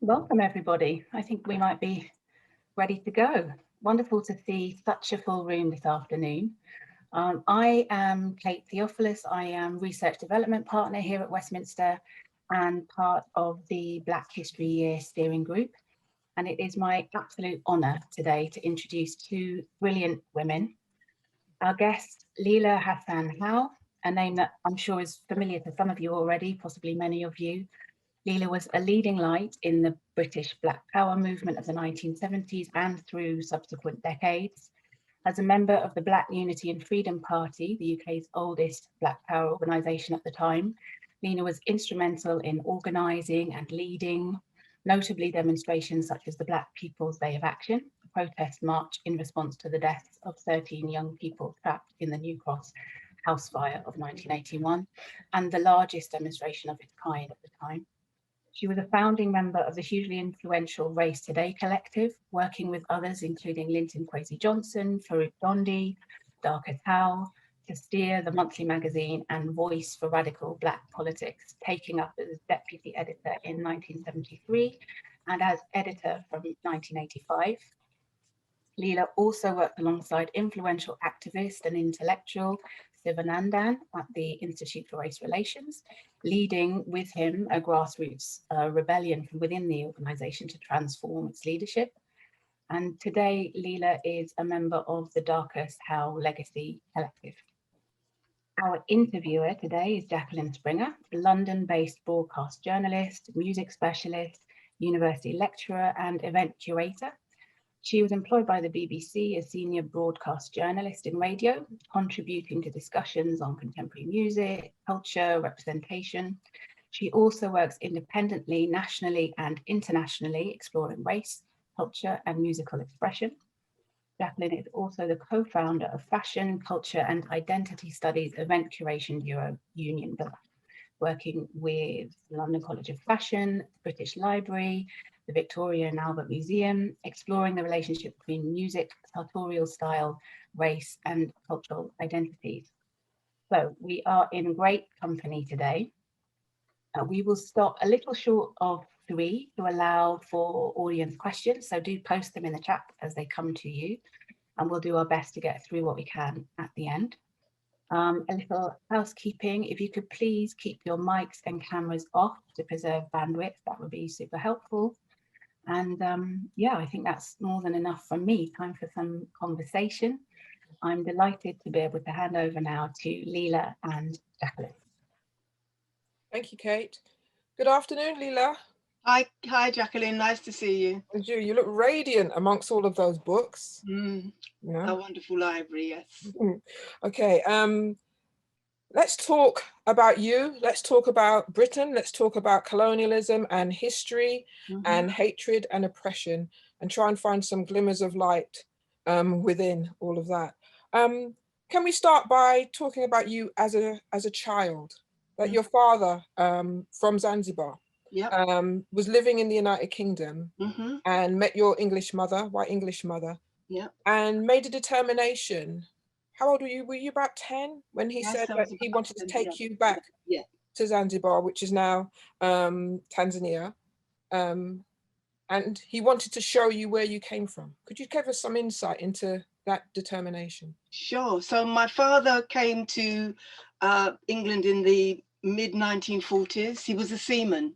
Welcome, everybody. I think we might be ready to go. Wonderful to see such a full room this afternoon. I am Kate Theophilus. I am Research Development Partner here at Westminster and part of the Black History Year Steering Group. And it is my absolute honour today to introduce two brilliant women. Our guest, Leila Hassan Howe, a name that I'm sure is familiar to some of you already, possibly many of you. Leila was a leading light in the British Black Power movement of the 1970s and through subsequent decades. As a member of the Black Unity and Freedom Party, the UK's oldest Black Power organisation at the time, Leila was instrumental in organising and leading, notably demonstrations such as the Black People's Day of Action, a protest march in response to the deaths of 13 young people trapped in the New Cross house fire of 1981, and the largest demonstration of its kind at the time. She was a founding member of the hugely influential Race Today collective, working with others, including Linton Kwesi Johnson, Farouk Dondi, Darka Tao, to steer the monthly magazine and Voice for Radical Black Politics, taking up as deputy editor in 1973 and as editor from 1985. Leila also worked alongside influential activist and intellectual Sivanandan at the Institute for Race Relations, leading with him a grassroots rebellion from within the organisation to transform its leadership. And today, Leila is a member of the Darkest Howe Legacy Collective. Our interviewer today is Jacqueline Springer, a London-based broadcast journalist, music specialist, university lecturer, and event curator. She was employed by the BBC as senior broadcast journalist in radio, contributing to discussions on contemporary music, culture, representation. She also works independently, nationally and internationally, exploring race, culture and musical expression. Jacqueline is also the co-founder of Fashion, Culture and Identity Studies Event Curation Bureau, Union Black, working with the London College of Fashion, British Library, the Victoria and Albert Museum, exploring the relationship between music, sartorial style, race, and cultural identities. So we are in great company today. We will stop a little short of 3 to allow for audience questions. So do post them in the chat as they come to you, and we'll do our best to get through what we can at the end. A little housekeeping, if you could please keep your mics and cameras off to preserve bandwidth, that would be super helpful. And yeah, I think that's more than enough from me. Time for some conversation. I'm delighted to be able to hand over now to Leila and Jacqueline. Thank you, Kate. Good afternoon, Leila. Hi, Jacqueline. Nice to see you. And you look radiant amongst all of those books. Yeah. A wonderful library, yes. Okay, let's talk about you. Let's talk about Britain. Let's talk about colonialism and history and hatred and oppression, and try and find some glimmers of light within all of that. Can we start by talking about you as a child? That your father from Zanzibar was living in the United Kingdom and met your English mother, white English mother, and made a determination. How old were you? Were you about 10 when he said that he wanted to take you back to Zanzibar, which is now Tanzania, and he wanted to show you where you came from? Could you give us some insight into that determination? Sure. So my father came to England in the mid-1940s. He was a seaman,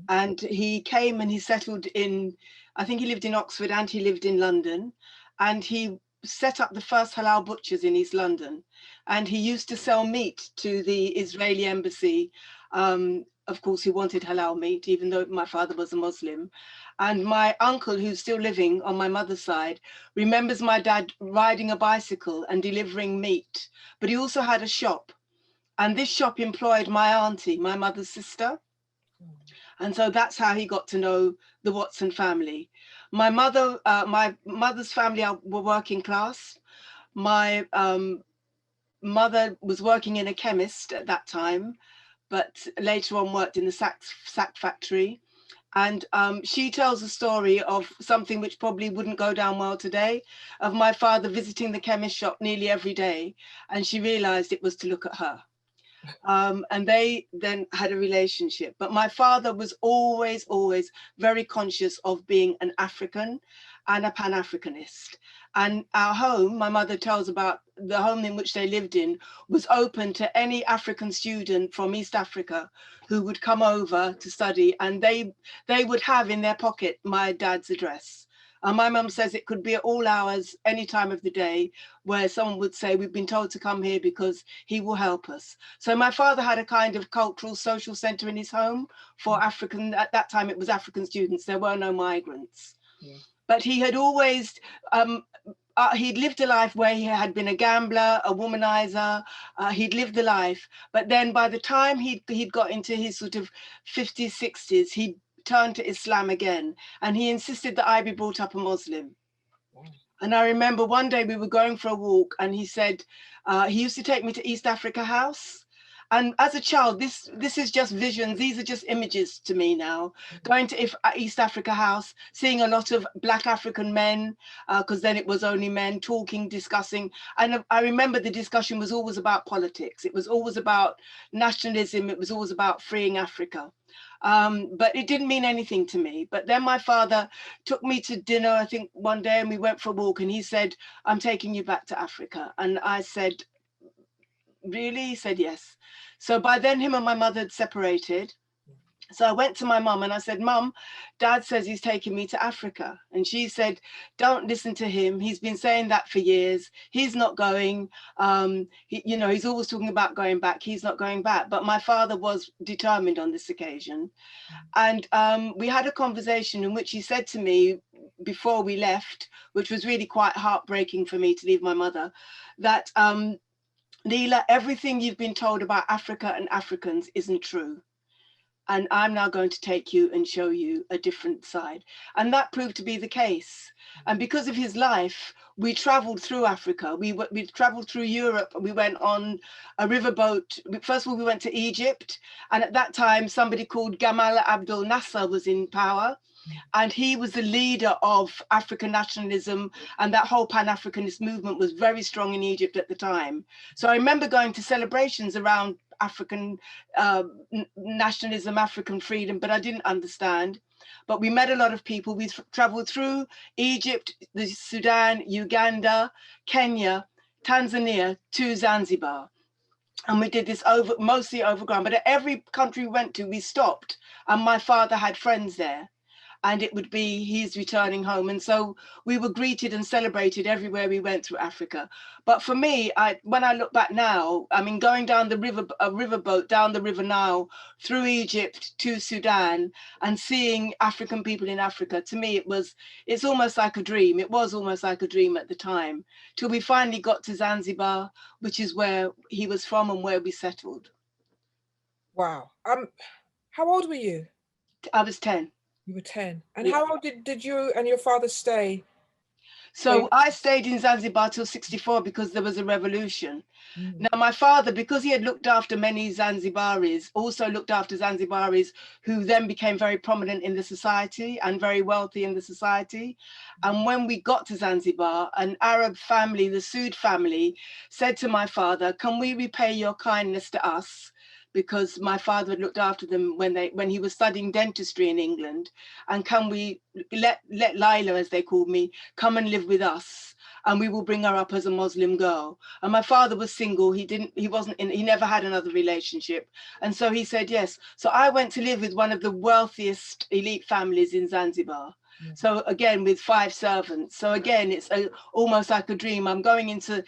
and he came and he settled in, I think he lived in Oxford and he lived in London, and he set up the first halal butchers in East London, and he used to sell meat to the Israeli embassy. Of course, he wanted halal meat, even though my father was a Muslim. And my uncle, who's still living on my mother's side, remembers my dad riding a bicycle and delivering meat, but he also had a shop. And this shop employed my auntie, my mother's sister. And so that's how he got to know the Watson family. My mother's family were working class. My mother was working in a chemist at that time, but later on worked in the sack factory. And she tells a story of something which probably wouldn't go down well today, of my father visiting the chemist shop nearly every day. And she realized it was to look at her. And they then had a relationship. But my father was always, always very conscious of being an African and a Pan-Africanist. And our home, my mother tells about the home in which they lived in, was open to any African student from East Africa who would come over to study, and they would have in their pocket my dad's address. And my mum says it could be at all hours, any time of the day, where someone would say, we've been told to come here because he will help us. So my father had a kind of cultural, social center in his home for African, at that time it was African students, there were no migrants. Yeah. But he had always, he'd lived a life where he had been a gambler, a womanizer, he'd lived the life. But then by the time he'd got into his sort of 50s, 60s, he turned to Islam again, and he insisted that I be brought up a Muslim. Wow. And I remember one day we were going for a walk, and he said, he used to take me to East Africa House. And as a child, this is just visions. These are just images to me now. Going to East Africa House, seeing a lot of Black African men, because then it was only men talking, discussing. And I remember the discussion was always about politics. It was always about nationalism. It was always about freeing Africa. But it didn't mean anything to me. But then my father took me to dinner, I think one day, and we went for a walk, and he said, I'm taking you back to Africa. And I said, really? He said, yes. So by then him and my mother had separated. So I went to my mum and I said, Mum, Dad says he's taking me to Africa. And she said, don't listen to him. He's been saying that for years. He's not going. He's always talking about going back. He's not going back. But my father was determined on this occasion. And we had a conversation in which he said to me before we left, which was really quite heartbreaking for me to leave my mother, that Leila, everything you've been told about Africa and Africans isn't true. And I'm now going to take you and show you a different side. And that proved to be the case. And because of his life, we traveled through Africa. We traveled through Europe. We went on a riverboat. First of all, we went to Egypt. And at that time, somebody called Gamal Abdel Nasser was in power. And he was the leader of African nationalism, and that whole Pan-Africanist movement was very strong in Egypt at the time. So I remember going to celebrations around African nationalism, African freedom, but I didn't understand. But we met a lot of people. We traveled through Egypt, the Sudan, Uganda, Kenya, Tanzania to Zanzibar. And we did this mostly overground, but at every country we went to, we stopped, and my father had friends there. And it would be, he's returning home. And so we were greeted and celebrated everywhere we went through Africa. But for me, when I look back now, I mean, going down the river, a riverboat down the River Nile through Egypt to Sudan and seeing African people in Africa, to me, it's almost like a dream. It was almost like a dream at the time, till we finally got to Zanzibar, which is where he was from and where we settled. Wow. How old were you? I was 10. You were 10. And yeah. How old did you and your father stay? So I stayed in Zanzibar till 64 because there was a revolution. Now my father, because he had looked after many Zanzibaris, also looked after Zanzibaris who then became very prominent in the society and very wealthy in the society. And when we got to Zanzibar, an Arab family, the Sood family, said to my father, can we repay your kindness to us? Because my father had looked after them when he was studying dentistry in England. And can we let Leila, as they called me, come and live with us? And we will bring her up as a Muslim girl. And my father was single. He never had another relationship. And so he said yes. So I went to live with one of the wealthiest elite families in Zanzibar. So again, with 5 servants. So again, it's almost like a dream. I'm going into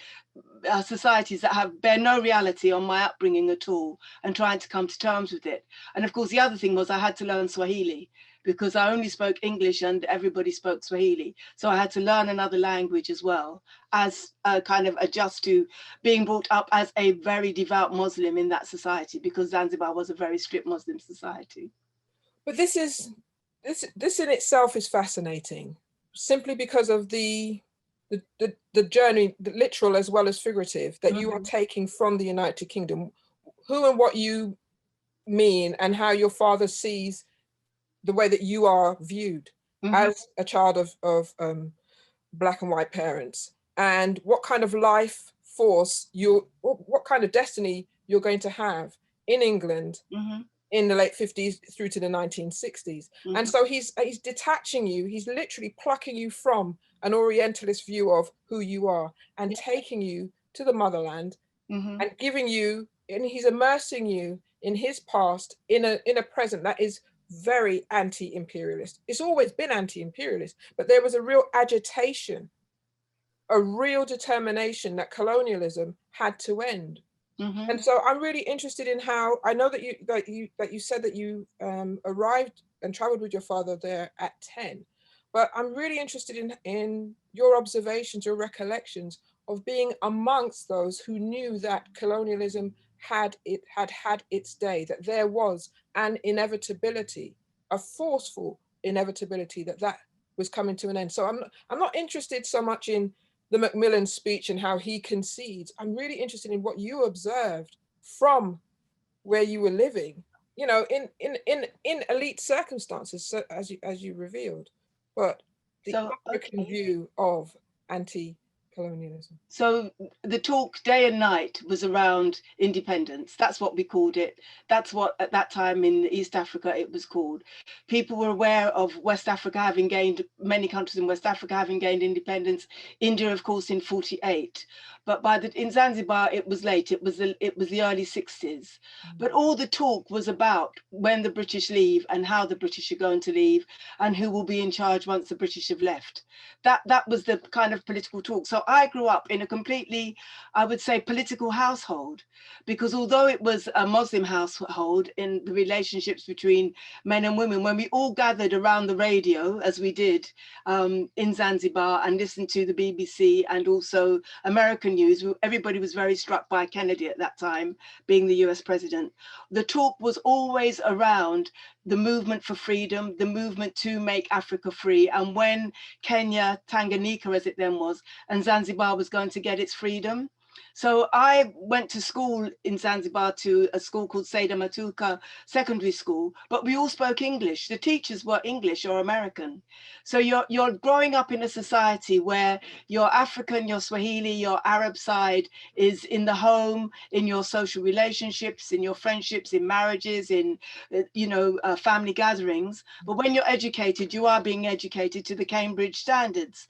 societies that bear no reality on my upbringing at all and trying to come to terms with it. And of course, the other thing was I had to learn Swahili because I only spoke English and everybody spoke Swahili. So I had to learn another language as well as kind of adjust to being brought up as a very devout Muslim in that society, because Zanzibar was a very strict Muslim society. But this in itself is fascinating, simply because of the journey, the literal as well as figurative, that you are taking from the United Kingdom, who and what you mean, and how your father sees the way that you are viewed as a child of Black and white parents, and what kind of life force what kind of destiny you're going to have in England in the late 50s through to the 1960s. And so he's detaching you, he's literally plucking you from an Orientalist view of who you are and taking you to the motherland and giving you, and he's immersing you in his past in a present that is very anti-imperialist. It's always been anti-imperialist, but there was a real agitation, a real determination that colonialism had to end. And so I'm really interested in how, I know that you said that you arrived and traveled with your father there at 10, but I'm really interested in your observations, your recollections of being amongst those who knew that colonialism had its day, that there was an inevitability, a forceful inevitability that was coming to an end. So I'm not interested so much in the Macmillan speech and how he concedes. I'm really interested in what you observed from where you were living, you know, in elite circumstances, so, as you revealed, but the African view of anti-colonialism. So the talk day and night was around independence. That's what we called it. That's what at that time in East Africa it was called. People were aware of West Africa having gained, many countries in West Africa having gained independence. India, of course, in 48. But in Zanzibar, it was late. It was the early 60s. But all the talk was about when the British leave and how the British are going to leave and who will be in charge once the British have left. That was the kind of political talk. So I grew up in a completely, I would say, political household, because although it was a Muslim household, in the relationships between men and women, when we all gathered around the radio, as we did in Zanzibar, and listened to the BBC and also American news, everybody was very struck by Kennedy at that time, being the US president. The talk was always around the movement for freedom, the movement to make Africa free. And when Kenya, Tanganyika as it then was, and Zanzibar was going to get its freedom. So I went to school in Zanzibar, to a school called Saida Matuka Secondary School, but we all spoke English. The teachers were English or American. So you're growing up in a society where your African, your Swahili, your Arab side is in the home, in your social relationships, in your friendships, in marriages, in family gatherings. But when you're educated, you are being educated to the Cambridge standards.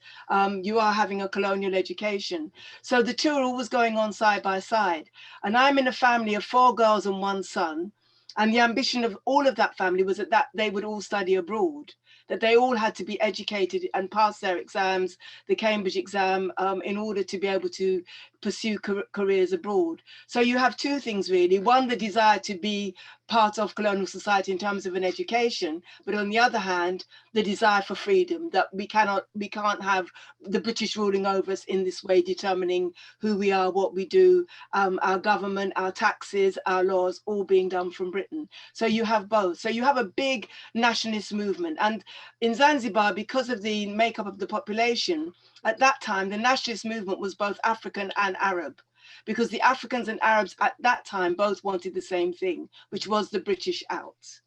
You are having a colonial education. So the two are always going on side by side. And I'm in a family of 4 girls and 1 son. And the ambition of all of that family was that they would all study abroad, that they all had to be educated and pass their exams, the Cambridge exam, in order to be able to pursue careers abroad. So you have 2 things really. One, the desire to be part of colonial society in terms of an education, but on the other hand, the desire for freedom, that we can't have the British ruling over us in this way, determining who we are, what we do, our government, our taxes, our laws, all being done from Britain. So you have both. So you have a big nationalist movement. And in Zanzibar, because of the makeup of the population, at that time, the nationalist movement was both African and Arab, because the Africans and Arabs at that time both wanted the same thing, which was the British out.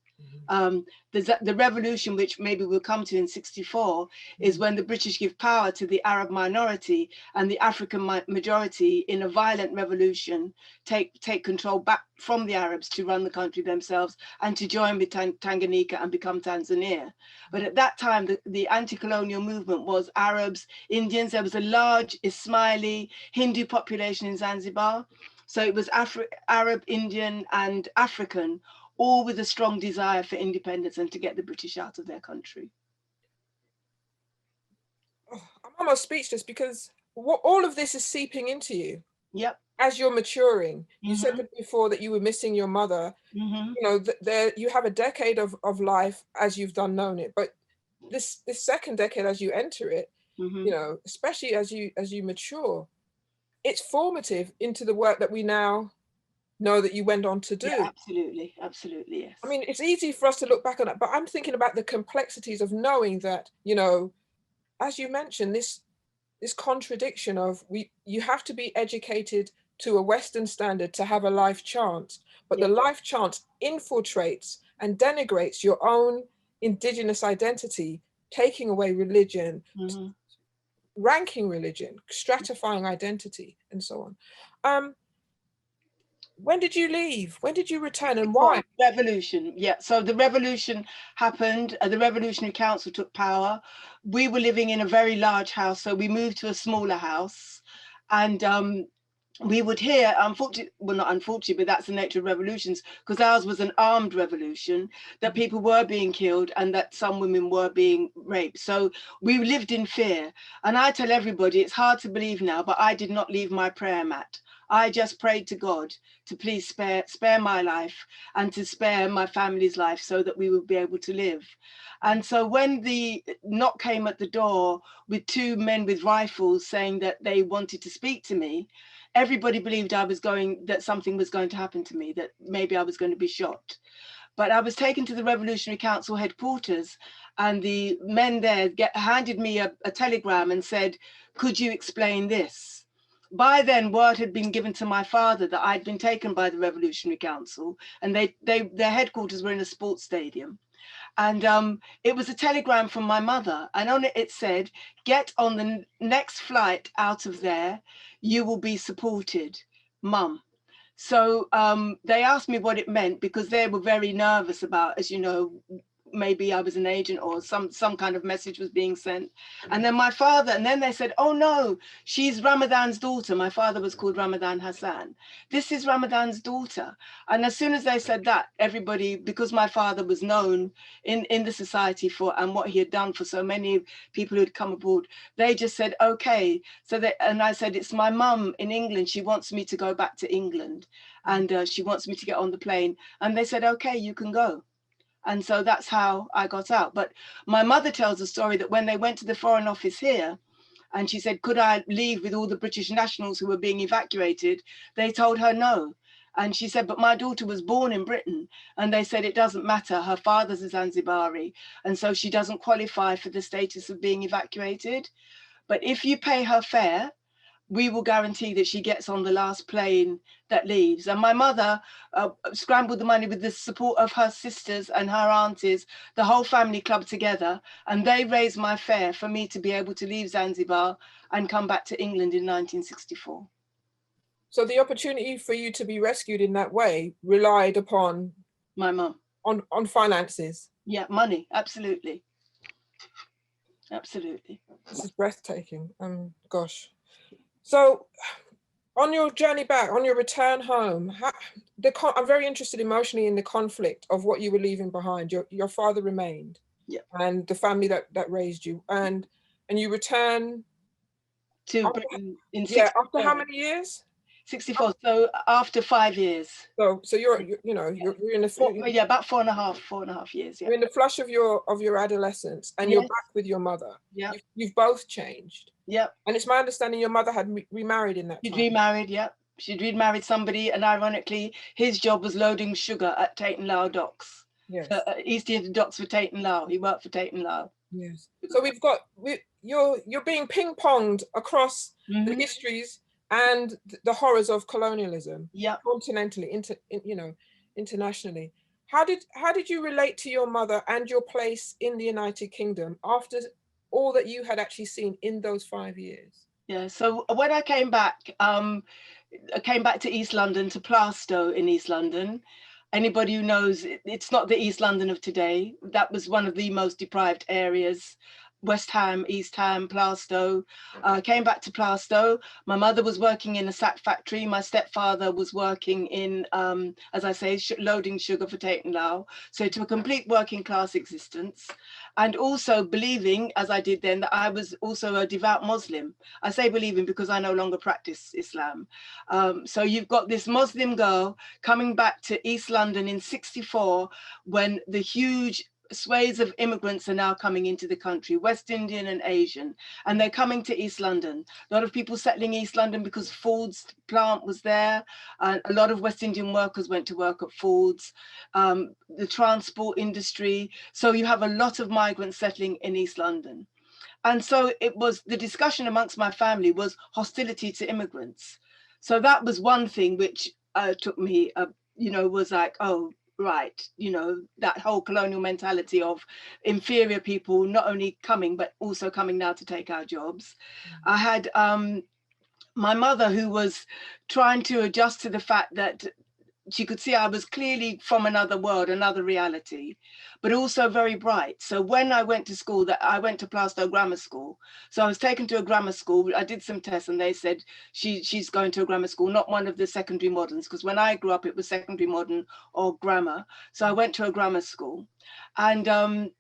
The revolution, which maybe we'll come to in 64, is when the British give power to the Arab minority, and the African majority, in a violent revolution, take control back from the Arabs to run the country themselves and to join with Tanganyika and become Tanzania. But at that time, the anti-colonial movement was Arabs, Indians. There was a large Ismaili Hindu population in Zanzibar. So it was Arab, Indian, and African, all with a strong desire for independence and to get the British out of their country. Oh, I'm almost speechless, because all of this is seeping into you. Yep. As you're maturing. You said that before that you were missing your mother. You know, you have a decade of life as you've known it, but this second decade, as you enter it, you know, especially as you mature, it's formative into the work that we now know that you went on to do. Yeah, absolutely, yes. I mean, it's easy for us to look back on it, but I'm thinking about the complexities of knowing that, you know, as you mentioned, this contradiction of you have to be educated to a Western standard to have a life chance, but the life chance infiltrates and denigrates your own indigenous identity, taking away religion, ranking religion, stratifying identity, and so on. when did you leave? When did you return, and why? Revolution, yeah. So the revolution happened. The Revolutionary Council took power. We were living in a very large house, so we moved to a smaller house, and we would hear, unfortunately, well, not unfortunately, but that's the nature of revolutions, because ours was an armed revolution, that people were being killed and that some women were being raped. So we lived in fear. And I tell everybody, it's hard to believe now, but I did not leave my prayer mat. I just prayed to God to please spare my life and to spare my family's life so that we would be able to live. And so when the knock came at the door with two men with rifles saying that they wanted to speak to me, everybody believed that something was going to happen to me, that maybe I was going to be shot. But I was taken to the Revolutionary Council headquarters, and the men there handed me a telegram and said, could you explain this? By then, word had been given to my father that I'd been taken by the Revolutionary Council, and their headquarters were in a sports stadium. And it was a telegram from my mother, and on it said, get on the next flight out of there, you will be supported, Mum. So they asked me what it meant, because they were very nervous about, as you know, maybe I was an agent or some kind of message was being sent. And then my father, and then they said, oh no, she's Ramadan's daughter. My father was called Ramadan Hassan. This is Ramadan's daughter. And as soon as they said that, everybody, because my father was known in the society for, and what he had done for so many people who had come abroad, they just said, okay. So and I said, it's my mum in England. She wants me to go back to England, and she wants me to get on the plane. And they said, okay, you can go. And so that's how I got out. But my mother tells a story that when they went to the Foreign Office here, and she said, could I leave with all the British nationals who were being evacuated? They told her no. And she said, but my daughter was born in Britain. And they said, it doesn't matter. Her father's a Zanzibari. And so she doesn't qualify for the status of being evacuated. But if you pay her fare, we will guarantee that she gets on the last plane that leaves. And my mother scrambled the money with the support of her sisters and her aunties, the whole family club together, and they raised my fare for me to be able to leave Zanzibar and come back to England in 1964. So the opportunity for you to be rescued in that way relied upon my mum, on finances. Yeah, money, absolutely. Absolutely. This is breathtaking. Gosh. So on your journey back, on your return home, I'm very interested emotionally in the conflict of what you were leaving behind. Your father remained, yeah, and the family that raised you, and you return to Britain in after how many years? 64. So after 5 years. So you're in the about 4.5 years. Yeah. You're in the flush of your adolescence, and you're back with your mother. Yeah. You've both changed. Yeah. And it's my understanding your mother had remarried in that time. She'd remarried, yeah. She'd remarried somebody, and ironically, his job was loading sugar at Tate and Lyle docks. Yes. East India docks for Tate and Lyle. He worked for Tate and Lyle. Yes. So you're being ping-ponged across the histories and the horrors of colonialism. Yeah. Continentally, internationally. How did you relate to your mother and your place in the United Kingdom after all that you had actually seen in those 5 years? Yeah, so when I came back to East London, to Plaistow in East London. Anybody who knows, it's not the East London of today. That was one of the most deprived areas. West Ham, East Ham, Plaistow. Came back to Plaistow. My mother was working in a sack factory. My stepfather was working in, as I say, loading sugar for Tate and Lyle. So to a complete working class existence. And also believing, as I did then, that I was also a devout Muslim. I say believing because I no longer practice Islam. So you've got this Muslim girl coming back to East London in '64 when the huge swathes of immigrants are now coming into the country, West Indian and Asian, and they're coming to East London. A lot of people settling East London because Ford's plant was there, and a lot of West Indian workers went to work at Ford's, the transport industry. So you have a lot of migrants settling in East London. And so it was, the discussion amongst my family was hostility to immigrants. So that was one thing which took me, was like, oh, right, that whole colonial mentality of inferior people not only coming, but also coming now to take our jobs. I had my mother, who was trying to adjust to the fact that she could see I was clearly from another world, another reality, but also very bright. So when I went to school, I went to Plaistow Grammar School. So I was taken to a grammar school. I did some tests and they said she's going to a grammar school, not one of the secondary moderns, because when I grew up, it was secondary modern or grammar. So I went to a grammar school, and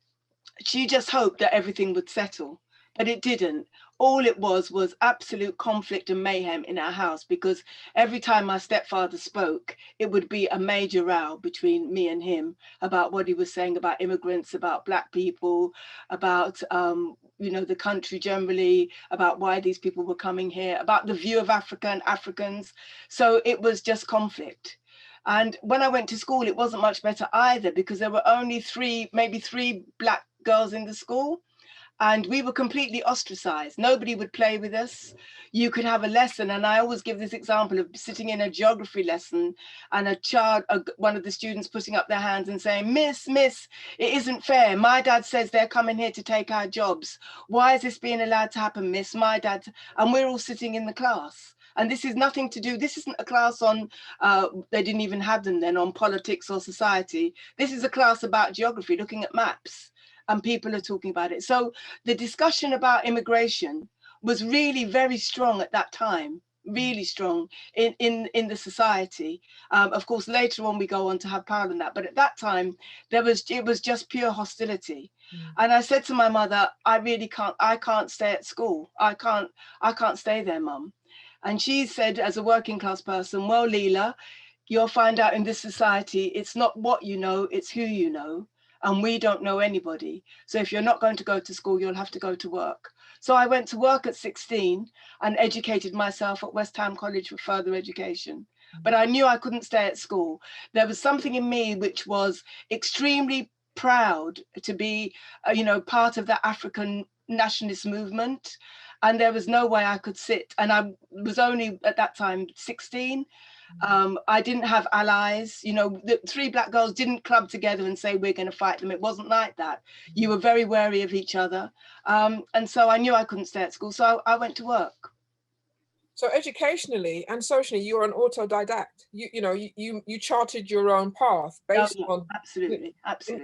she just hoped that everything would settle, but it didn't. All it was absolute conflict and mayhem in our house, because every time my stepfather spoke, it would be a major row between me and him about what he was saying about immigrants, about Black people, about you know, the country generally, about why these people were coming here, about the view of Africa and Africans. So it was just conflict. And when I went to school, it wasn't much better either, because there were only maybe three Black girls in the school. And we were completely ostracized. Nobody would play with us. You could have a lesson. And I always give this example of sitting in a geography lesson and a child, one of the students putting up their hands and saying, Miss, it isn't fair. My dad says they're coming here to take our jobs. Why is this being allowed to happen, Miss? My dad, and we're all sitting in the class. And this is nothing to do, this isn't a class on, they didn't even have them then, on politics or society. This is a class about geography, looking at maps. And people are talking about it. So the discussion about immigration was really very strong at that time, really strong in the society. Of course, later on we go on to have power in that, but at that time it was just pure hostility. And I said to my mother, I can't stay at school. I can't stay there, Mum. And she said, as a working class person, well, Leila, you'll find out in this society, it's not what you know, it's who you know. And we don't know anybody. So if you're not going to go to school, you'll have to go to work. So I went to work at 16 and educated myself at West Ham College for further education. But I knew I couldn't stay at school. There was something in me which was extremely proud to be, you know, part of the African nationalist movement. And there was no way I could sit. And I was only at that time 16. I didn't have allies. You know, the three Black girls didn't club together and say, we're going to fight them. It wasn't like that. You were very wary of each other. And so I knew I couldn't stay at school. So I went to work. So educationally and socially, you're an autodidact. You charted your own path based on absolutely.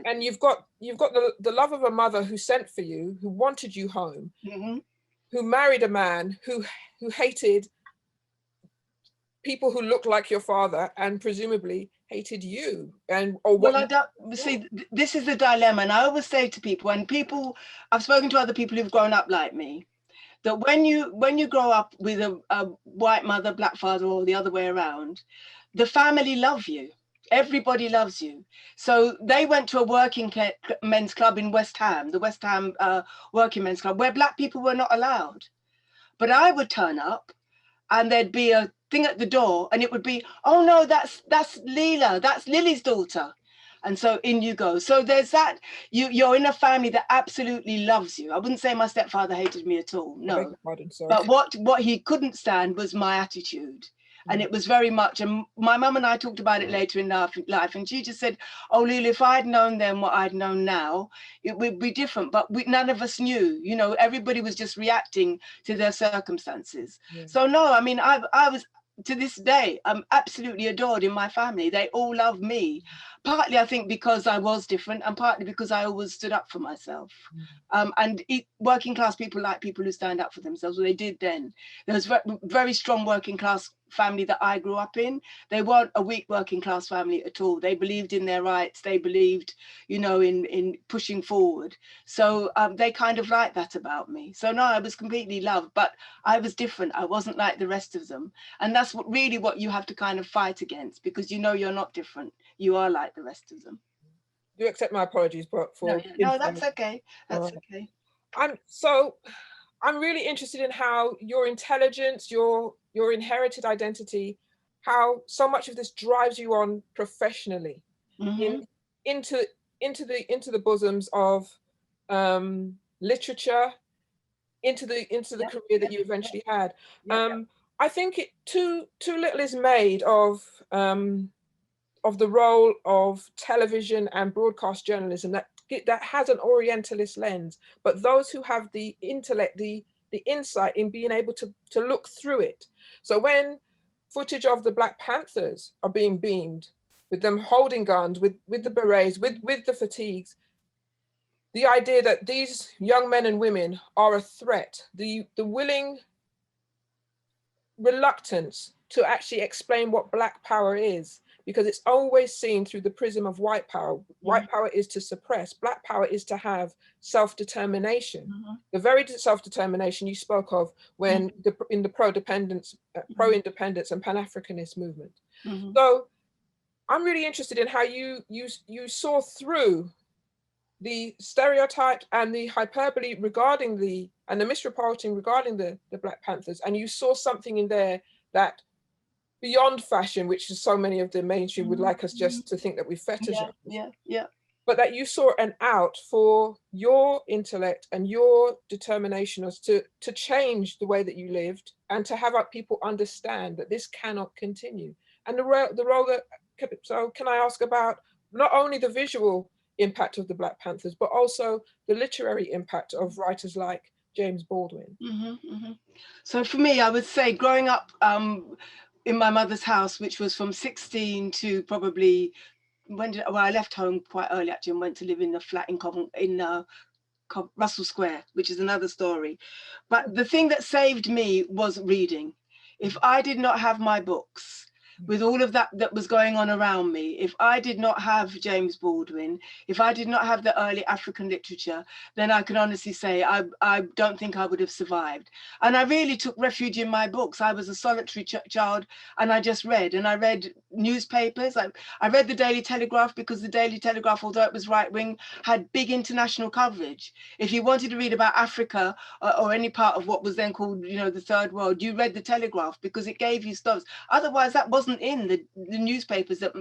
And you've got the love of a mother who sent for you, who wanted you home, who married a man who hated people who looked like your father and presumably hated you. See, this is the dilemma. And I always say to people, I've spoken to other people who've grown up like me, that when you grow up with a white mother, Black father, or the other way around, the family love you. Everybody loves you. So they went to a working men's club in West Ham, the West Ham Working Men's Club, where Black people were not allowed. But I would turn up and there'd be a thing at the door and it would be, oh no, that's Leila, that's Lily's daughter. And so in you go. So there's that, you're in a family that absolutely loves you. I wouldn't say my stepfather hated me at all, no. But what he couldn't stand was my attitude. And it was very much, and my mum and I talked about it later in life, and she just said, oh, Leila, if I'd known then what I'd known now, it would be different. But none of us knew, you know, everybody was just reacting to their circumstances. Yeah. So no, I mean, I was, to this day, I'm absolutely adored in my family. They all love me. Partly, I think, because I was different, and partly because I always stood up for myself. And working class people like people who stand up for themselves. Well, they did then. There was very strong working class family that I grew up in. They weren't a weak working class family at all. They believed in their rights. They believed, you know, in pushing forward. So they kind of liked that about me. So no, I was completely loved, but I was different. I wasn't like the rest of them. And that's really what you have to kind of fight against, because you know you're not different. You are like the rest of them. Do accept my apologies, but no, that's okay. That's okay. I'm really interested in how your intelligence, your inherited identity, how so much of this drives you on professionally into the bosoms of literature, into the career that you eventually had. I think too little is made of the role of television and broadcast journalism that has an Orientalist lens, but those who have the intellect, the insight in being able to look through it. So when footage of the Black Panthers are being beamed, with them holding guns, with the berets, with the fatigues. The idea that these young men and women are a threat, the willing reluctance to actually explain what Black power is, because it's always seen through the prism of white power. White power is to suppress. Black power is to have self-determination. The very self-determination you spoke of when in the pro-independence and Pan-Africanist movement. So I'm really interested in how you saw through the stereotype and the hyperbole regarding the misreporting regarding the Black Panthers, and you saw something in there that beyond fashion, which is so many of the mainstream would like us just to think that we fetishize. But that you saw an out for your intellect and your determination as to change the way that you lived and to have people understand that this cannot continue. And the role that, so can I ask about not only the visual impact of the Black Panthers, but also the literary impact of writers like James Baldwin? So for me, I would say growing up in my mother's house, which was from 16 to probably, I left home quite early actually and went to live in a flat in Russell Square, which is another story. But the thing that saved me was reading. If I did not have my books, with all of that was going on around me, if I did not have James Baldwin, if I did not have the early African literature, then I can honestly say I don't think I would have survived. And I really took refuge in my books. I was a solitary child, and I just read. And I read newspapers. I read the Daily Telegraph, because the Daily Telegraph, although it was right-wing, had big international coverage. If you wanted to read about Africa or any part of what was then called, the Third World, you read the Telegraph, because it gave you stories. Otherwise, that wasn't in the newspapers that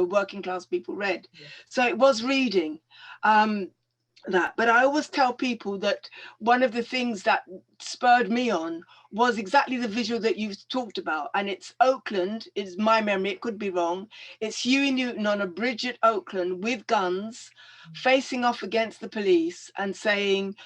working class people read. So it was reading that. But I always tell people that one of the things that spurred me on was exactly the visual that you've talked about, and it's Oakland, is my memory, it could be wrong. It's Huey Newton on a bridge at Oakland with guns, facing off against the police and saying,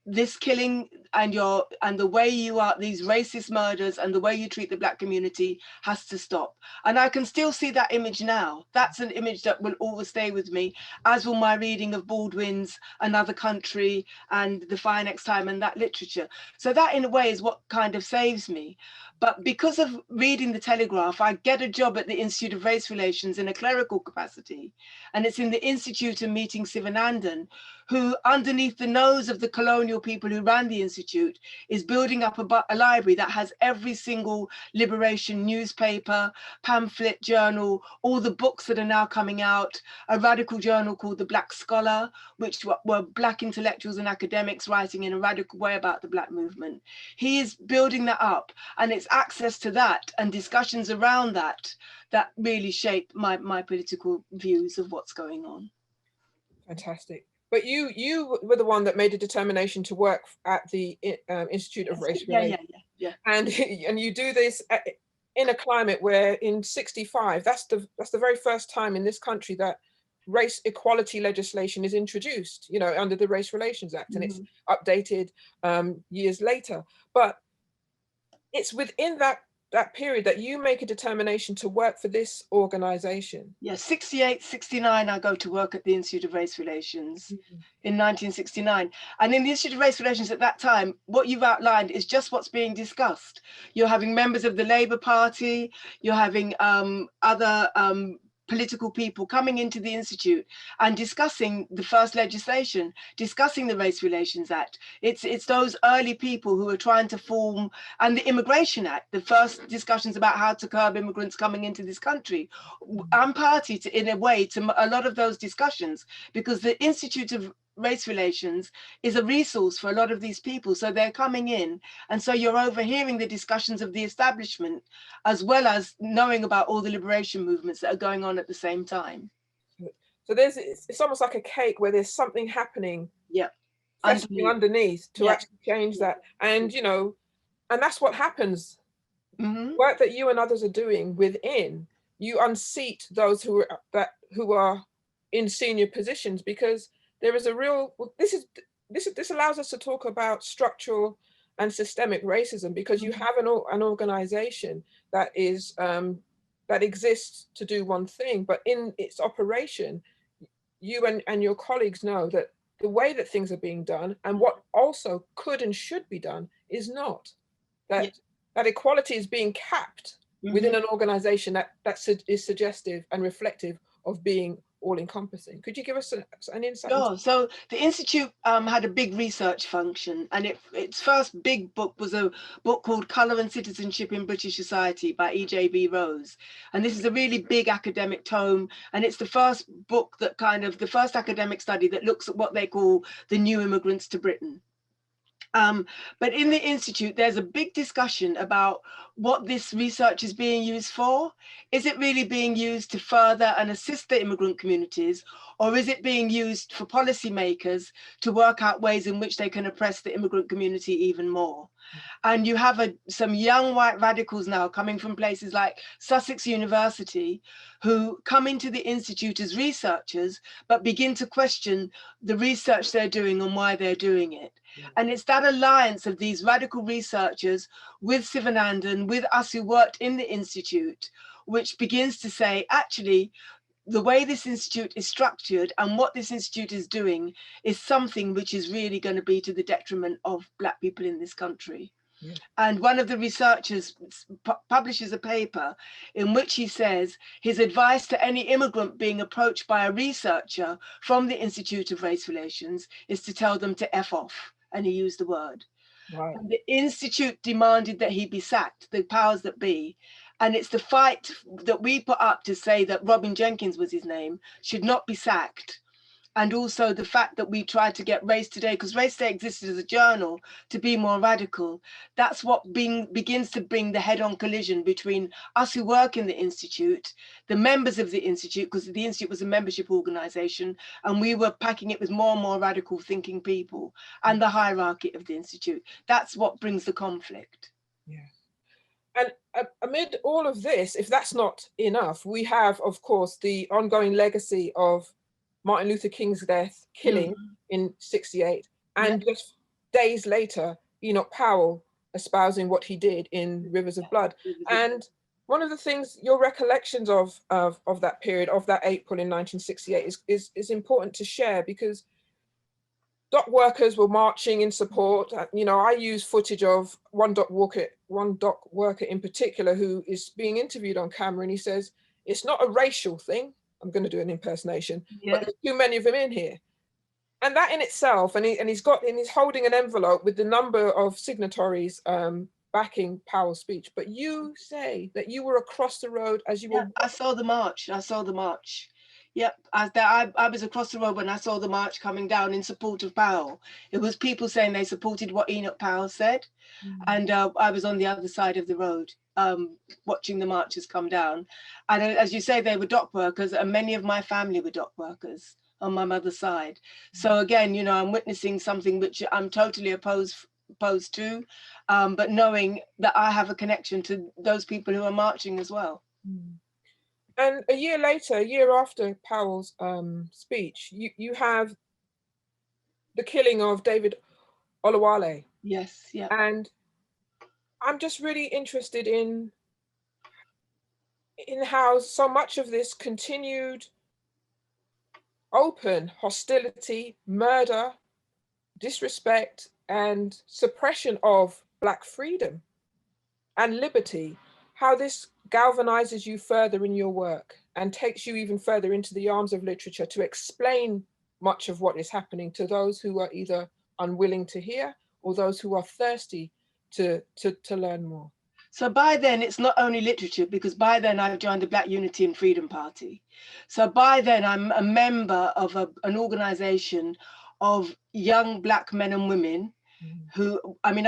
this killing and the way you are, these racist murders and the way you treat the Black community has to stop. And I can still see that image now. That's an image that will always stay with me, as will my reading of Baldwin's Another Country and The Fire Next Time and that literature. So that in a way is what kind of saves me. But because of reading the Telegraph, I get a job at the Institute of Race Relations in a clerical capacity. And it's in the Institute and meeting Sivanandan, who underneath the nose of the colonial people who ran the Institute is building up a library that has every single liberation newspaper, pamphlet, journal, all the books that are now coming out, a radical journal called The Black Scholar, which were Black intellectuals and academics writing in a radical way about the Black movement. He is building that up, and it's access to that and discussions around that that really shape my political views of what's going on. Fantastic. But you were the one that made a determination to work at the Institute of Race Relations. Yeah. And you do this in a climate where in '65, that's the very first time in this country that race equality legislation is introduced, under the Race Relations Act, and it's updated years later. But it's within that period that you make a determination to work for this organization. Yeah, 68, 69, I go to work at the Institute of Race Relations in 1969. And in the Institute of Race Relations at that time, what you've outlined is just what's being discussed. You're having members of the Labour Party, you're having other political people coming into the Institute and discussing the first legislation, discussing the Race Relations Act. It's those early people who are trying to form, and the Immigration Act, the first discussions about how to curb immigrants coming into this country. I'm party to, in a way, to a lot of those discussions, because the Institute of Race Relations is a resource for a lot of these people. So they're coming in, and so you're overhearing the discussions of the establishment, as well as knowing about all the liberation movements that are going on at the same time. So it's almost like a cake where there's something happening, underneath to actually change that. And and that's what happens. Work that you and others are doing within, you unseat those who are in senior positions, because there is a real, this allows us to talk about structural and systemic racism, because you have an organization that is that exists to do one thing, but in its operation, you and your colleagues know that the way that things are being done and what also could and should be done is not. That equality is being capped within an organization that is suggestive and reflective of being all-encompassing. Could you give us an insight? Sure. So the Institute had a big research function, and its first big book was a book called Colour and Citizenship in British Society by E.J.B. Rose. And this is a really big academic tome, and it's the first book that the first academic study that looks at what they call the new immigrants to Britain. But in the Institute, there's a big discussion about what this research is being used for. Is it really being used to further and assist the immigrant communities, or is it being used for policymakers to work out ways in which they can oppress the immigrant community even more? And you have some young white radicals now coming from places like Sussex University who come into the Institute as researchers, but begin to question the research they're doing and why they're doing it. And it's that alliance of these radical researchers with Sivanandan, with us who worked in the Institute, which begins to say, actually, the way this institute is structured and what this institute is doing is something which is really going to be to the detriment of Black people in this country. Yeah. And one of the researchers publishes a paper in which he says his advice to any immigrant being approached by a researcher from the Institute of Race Relations is to tell them to F off. And he used the word. Right. And the Institute demanded that he be sacked, the powers that be. And it's the fight that we put up to say that Robin Jenkins was his name, should not be sacked. And also the fact that we tried to get Race Today, because Race Today existed as a journal, to be more radical. That's what begins to bring the head-on collision between us who work in the Institute, the members of the Institute, because the Institute was a membership organization, and we were packing it with more and more radical thinking people, and the hierarchy of the Institute. That's what brings the conflict. Yeah. And amid all of this, if that's not enough, we have, of course, the ongoing legacy of Martin Luther King's death, killing in '68, and just days later, Enoch Powell espousing what he did in Rivers of Blood. And one of the things, your recollections of that period, of that April in 1968 is important to share, because dock workers were marching in support. You know, I use footage of one dock worker in particular who is being interviewed on camera, and he says, it's not a racial thing. I'm going to do an impersonation, but there's too many of them in here. And that in itself, and he's holding an envelope with the number of signatories backing Powell's speech. But you say that you were across the road as you were. I saw the march. Yep, I was across the road when I saw the march coming down in support of Powell. It was people saying they supported what Enoch Powell said. And I was on the other side of the road watching the marchers come down. And as you say, they were dock workers, and many of my family were dock workers on my mother's side. So again, you know, I'm witnessing something which I'm totally opposed to, but knowing that I have a connection to those people who are marching as well. And a year after Powell's speech, you have the killing of David Oluwale. Yes, yeah. And I'm just really interested in how so much of this continued open hostility, murder, disrespect, and suppression of Black freedom and liberty, how this galvanizes you further in your work and takes you even further into the arms of literature to explain much of what is happening to those who are either unwilling to hear or those who are thirsty to learn more. So by then, it's not only literature, because by then I've joined the Black Unity and Freedom Party. So by then I'm a member of an organization of young Black men and women who, I mean,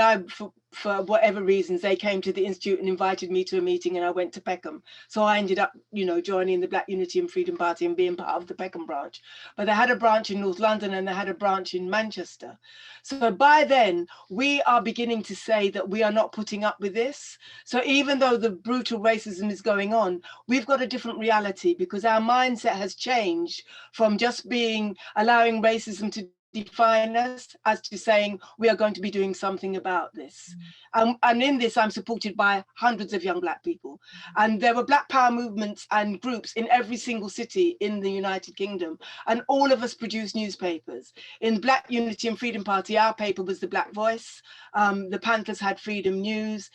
for whatever reasons, they came to the Institute and invited me to a meeting, and I went to Peckham. So I ended up, you know, joining the Black Unity and Freedom Party and being part of the Peckham branch. But they had a branch in North London and they had a branch in Manchester. So by then, we are beginning to say that we are not putting up with this. So even though the brutal racism is going on, we've got a different reality, because our mindset has changed from just allowing racism to define us as to saying we are going to be doing something about this. And in this, I'm supported by hundreds of young Black people. And there were Black Power movements and groups in every single city in the United Kingdom. And all of us produced newspapers. In Black Unity and Freedom Party, our paper was the Black Voice. The Panthers had Freedom News.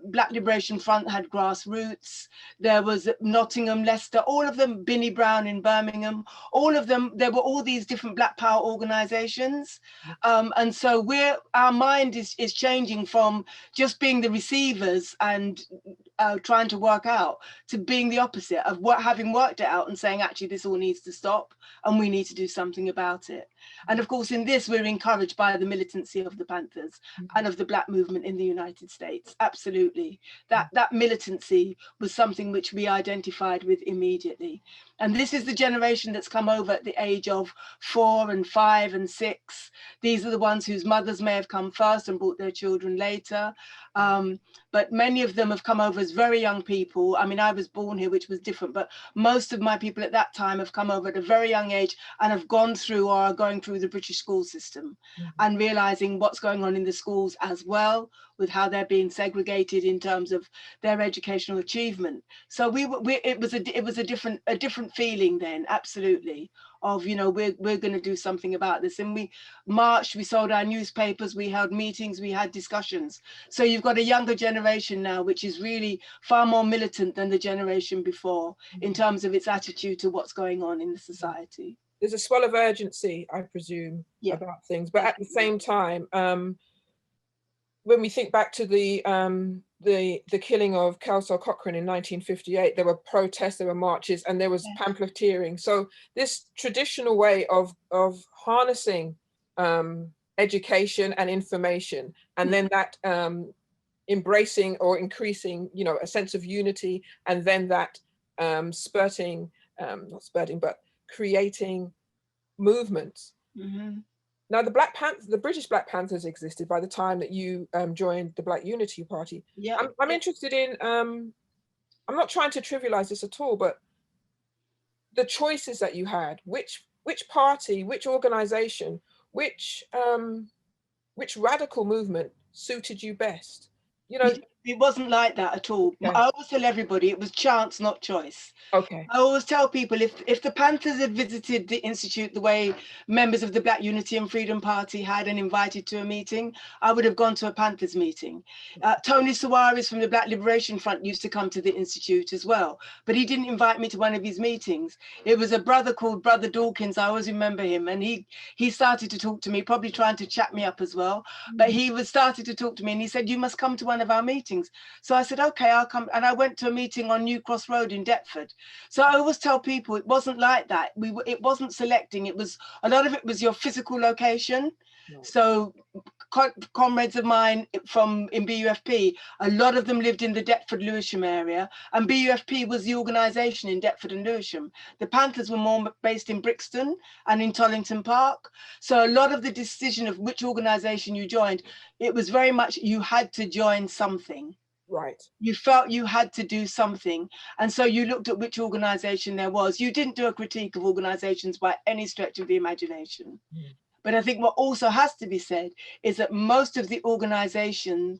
Black Liberation Front had Grassroots. There was Nottingham, Leicester, all of them, Binnie Brown in Birmingham, all of them, there were all these different Black Power organizations. And so our mind is changing from just being the receivers and trying to work out to being the opposite of having worked it out and saying, actually, this all needs to stop and we need to do something about it. And of course, in this, we're encouraged by the militancy of the Panthers and of the Black movement in the United States. Absolutely. That militancy was something which we identified with immediately. And this is the generation that's come over at the age of 4 and 5 and 6. These are the ones whose mothers may have come first and brought their children later. But many of them have come over as very young people. I mean, I was born here, which was different, but most of my people at that time have come over at a very young age and have gone through or are going through the British school system and realizing what's going on in the schools as well, with how they're being segregated in terms of their educational achievement. So it was a different feeling then, absolutely, of, you know, we're going to do something about this. And we marched, we sold our newspapers, we held meetings, we had discussions. So you've got a younger generation now, which is really far more militant than the generation before in terms of its attitude to what's going on in the society. There's a swell of urgency, I presume, about things, but at the same time, when we think back to the killing of Kelsall Cochrane in 1958, there were protests, there were marches, and there was pamphleteering. So this traditional way of harnessing education and information, and then that embracing or increasing, you know, a sense of unity, and then that creating movements. Now, the British Black Panthers existed by the time that you joined the Black Unity Party. I'm interested in, I'm not trying to trivialize this at all, but the choices that you had, which party, which organization, which radical movement suited you best? You know, it wasn't like that at all. I always tell everybody it was chance, not choice. Okay. I always tell people if the Panthers had visited the Institute the way members of the Black Unity and Freedom Party had and invited to a meeting, I would have gone to a Panthers meeting. Tony Suarez from the Black Liberation Front used to come to the Institute as well, but he didn't invite me to one of his meetings. It was a brother called Brother Dawkins, I always remember him, and he started to talk to me, probably trying to chat me up as well, but he started to talk to me and he said, you must come to one of our meetings. So I said, okay, I'll come. And I went to a meeting on New Cross Road in Deptford. So I always tell people it wasn't like that. It wasn't selecting. It was, a lot of it was your physical location. Right. So comrades of mine in BUFP, a lot of them lived in the Deptford Lewisham area, and BUFP was the organisation in Deptford and Lewisham. The Panthers were more based in Brixton and in Tollington Park. So a lot of the decision of which organisation you joined, it was very much you had to join something. Right. You felt you had to do something. And so you looked at which organisation there was. You didn't do a critique of organisations by any stretch of the imagination. But I think what also has to be said is that most of the organisation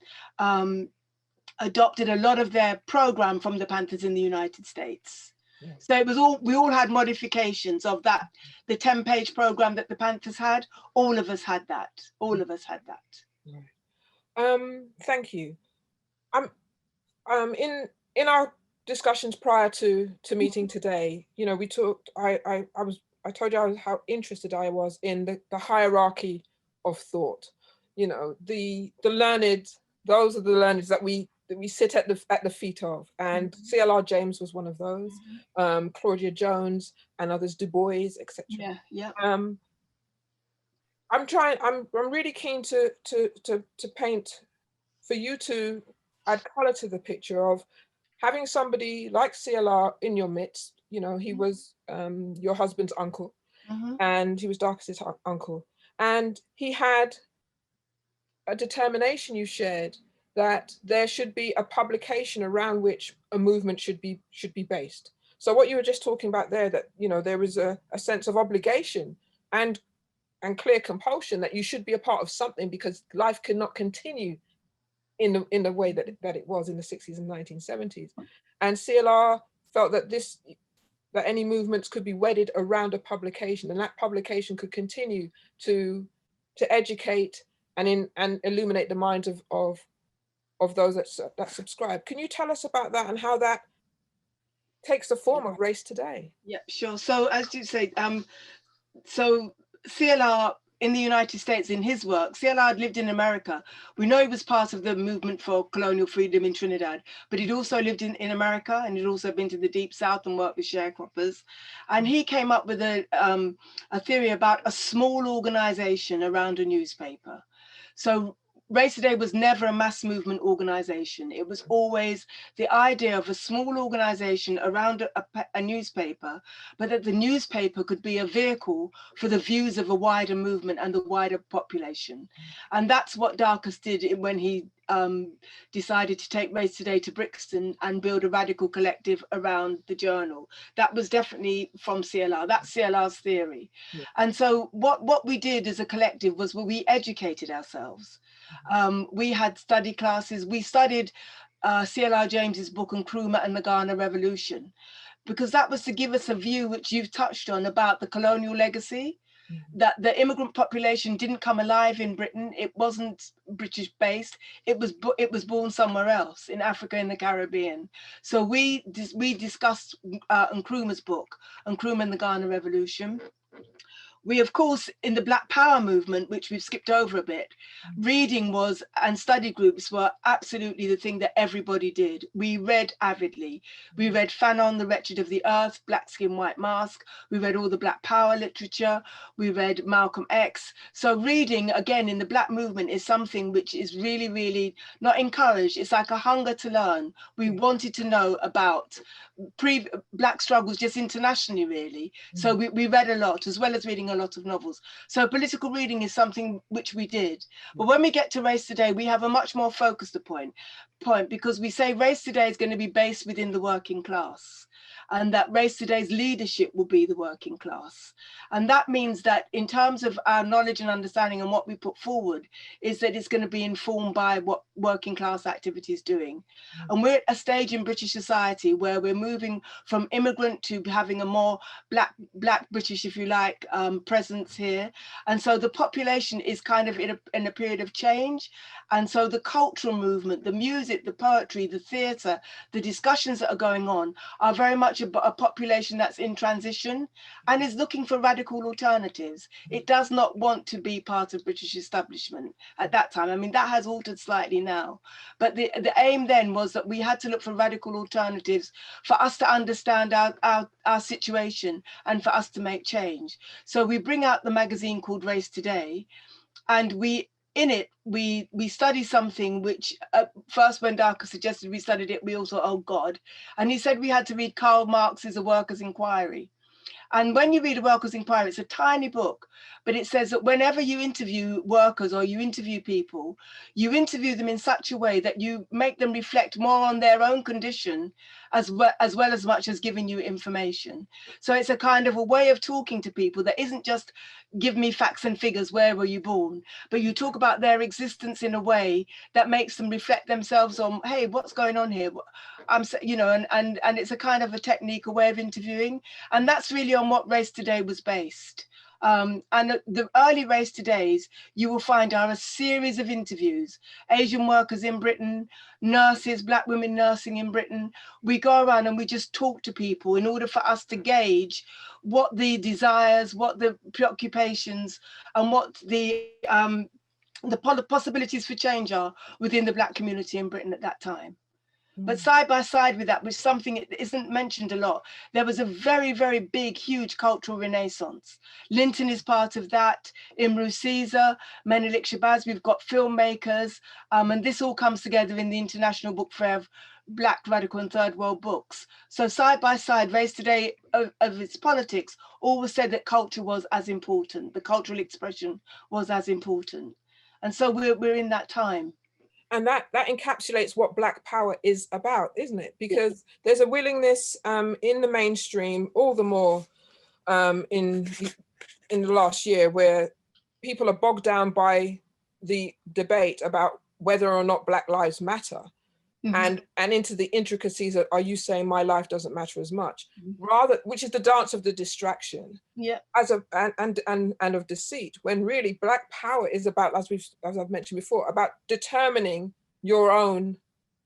adopted a lot of their programme from the Panthers in the United States. Yes. So it was we all had modifications of that, the 10-page programme that the Panthers had. All of us had that. All of us had that. Right. Thank you. In our discussions prior to meeting today, you know, we talked. I told you how interested I was in the hierarchy of thought. You know, the learned. Those are the learned that we sit at the feet of, and CLR James was one of those. Claudia Jones and others, Du Bois, etc. Yeah. I'm really keen to paint, for you to add color to the picture of having somebody like CLR in your midst. You know, he was your husband's uncle, and he was Darcus's uncle, and he had a determination, you shared, that there should be a publication around which a movement should be based. So what you were just talking about there, that, you know, there was a sense of obligation and and clear compulsion that you should be a part of something, because life cannot continue in the way that it was in the 60s and 1970s. And CLR felt that that any movements could be wedded around a publication, and that publication could continue to educate and illuminate the minds of those that subscribe. Can you tell us about that and how that takes the form of Race Today? Yeah, sure. So as you say, so CLR in the United States, in his work, CLR had lived in America. We know he was part of the movement for colonial freedom in Trinidad, but he'd also lived in America, and he'd also been to the Deep South and worked with sharecroppers. And he came up with a theory about a small organization around a newspaper. So Race Today was never a mass movement organization. It was always the idea of a small organization around a newspaper, but that the newspaper could be a vehicle for the views of a wider movement and the wider population. And that's what Darcus did when he decided to take Race Today to Brixton and build a radical collective around the journal. That was definitely from CLR. That's CLR's theory. Yeah. And so what we did as a collective was we educated ourselves. We had study classes. We studied CLR James's book Nkrumah and the Ghana Revolution, because that was to give us a view, which you've touched on, about the colonial legacy, that the immigrant population didn't come alive in Britain. It wasn't British based. It was born somewhere else, in Africa, in the Caribbean. So we discussed Nkrumah's book, Nkrumah and the Ghana Revolution. We, of course, in the Black Power movement, which we've skipped over a bit, reading was, and study groups were absolutely the thing that everybody did. We read avidly. We read Fanon, The Wretched of the Earth, Black Skin, White Mask. We read all the Black Power literature. We read Malcolm X. So reading, again, in the Black movement is something which is really, really not encouraged. It's like a hunger to learn. We wanted to know about Black struggles just internationally, really. So we read a lot, as well as reading a lot of novels. So political reading is something which we did. But when we get to Race Today, we have a much more focused point, because we say Race Today is going to be based within the working class, and that Race Today's leadership will be the working class. And that means that in terms of our knowledge and understanding and what we put forward, is that it's going to be informed by what working class activity is doing. And we're at a stage in British society where we're moving from immigrant to having a more black British, if you like, presence here. And so the population is kind of in a period of change. And so the cultural movement, the music, the poetry, the theatre, the discussions that are going on are very much a population that's in transition and is looking for radical alternatives. It does not want to be part of British establishment at that time. I mean, that has altered slightly now. But the aim then was that we had to look for radical alternatives for us to understand our situation and for us to make change. So we bring out the magazine called Race Today, and in it, we study something which first, when Darcus suggested we studied it, we also, oh God. And he said we had to read Karl Marx's A Workers' Inquiry. And when you read A Workers' Inquiry, it's a tiny book, but it says that whenever you interview workers or you interview people, you interview them in such a way that you make them reflect more on their own condition as well as much as giving you information. So it's a kind of a way of talking to people that isn't just give me facts and figures, where were you born, but you talk about their existence in a way that makes them reflect themselves on, hey, what's going on here? You know, and it's a kind of a technique, a way of interviewing, and that's really on what Race Today was based. And the early Race Todays, you will find, are a series of interviews. Asian workers in Britain, nurses, Black women nursing in Britain. We go around and we just talk to people in order for us to gauge what the desires, what the preoccupations, and what the possibilities for change are within the Black community in Britain at that time. But side by side with that, which something that isn't mentioned a lot, there was a very, very big, huge cultural renaissance. Linton is part of that, Imru Caesar, Menelik Shabazz, we've got filmmakers, and this all comes together in the International Book Fair of Black, Radical and Third World Books. So side by side, Race Today of its politics always said that culture was as important, the cultural expression was as important. And so we're in that time. And that encapsulates what Black Power is about, isn't it? Because there's a willingness in the mainstream, all the more in the last year, where people are bogged down by the debate about whether or not Black lives matter, and into the intricacies of, are you saying my life doesn't matter as much, rather, which is the dance of the distraction, and of deceit, when really Black power is about, as I've mentioned before, about determining your own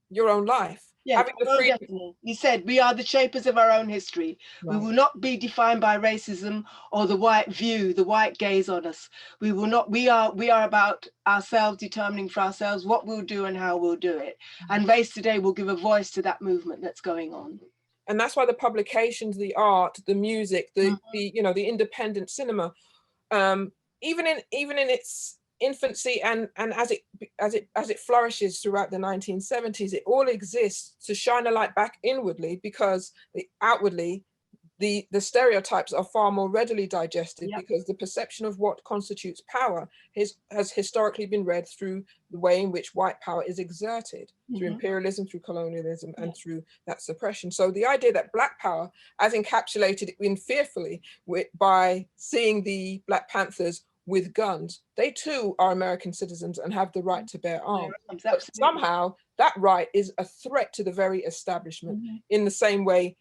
life. Yeah, definitely. You said we are the shapers of our own history. Right. We will not be defined by racism or the white view, the white gaze on us. We will not. We are about ourselves, determining for ourselves what we'll do and how we'll do it. And Race Today will give a voice to that movement that's going on. And that's why the publications, the art, the music, the the independent cinema, even in its infancy and as it flourishes throughout the 1970s, it all exists to shine a light back inwardly, because outwardly the stereotypes are far more readily digested, because the perception of what constitutes power has historically been read through the way in which white power is exerted, through imperialism, through colonialism, and through that suppression. So the idea that Black power, as encapsulated in fearfully by seeing the Black Panthers with guns, they too are American citizens and have the right to bear arms. But somehow that right is a threat to the very establishment, in the same way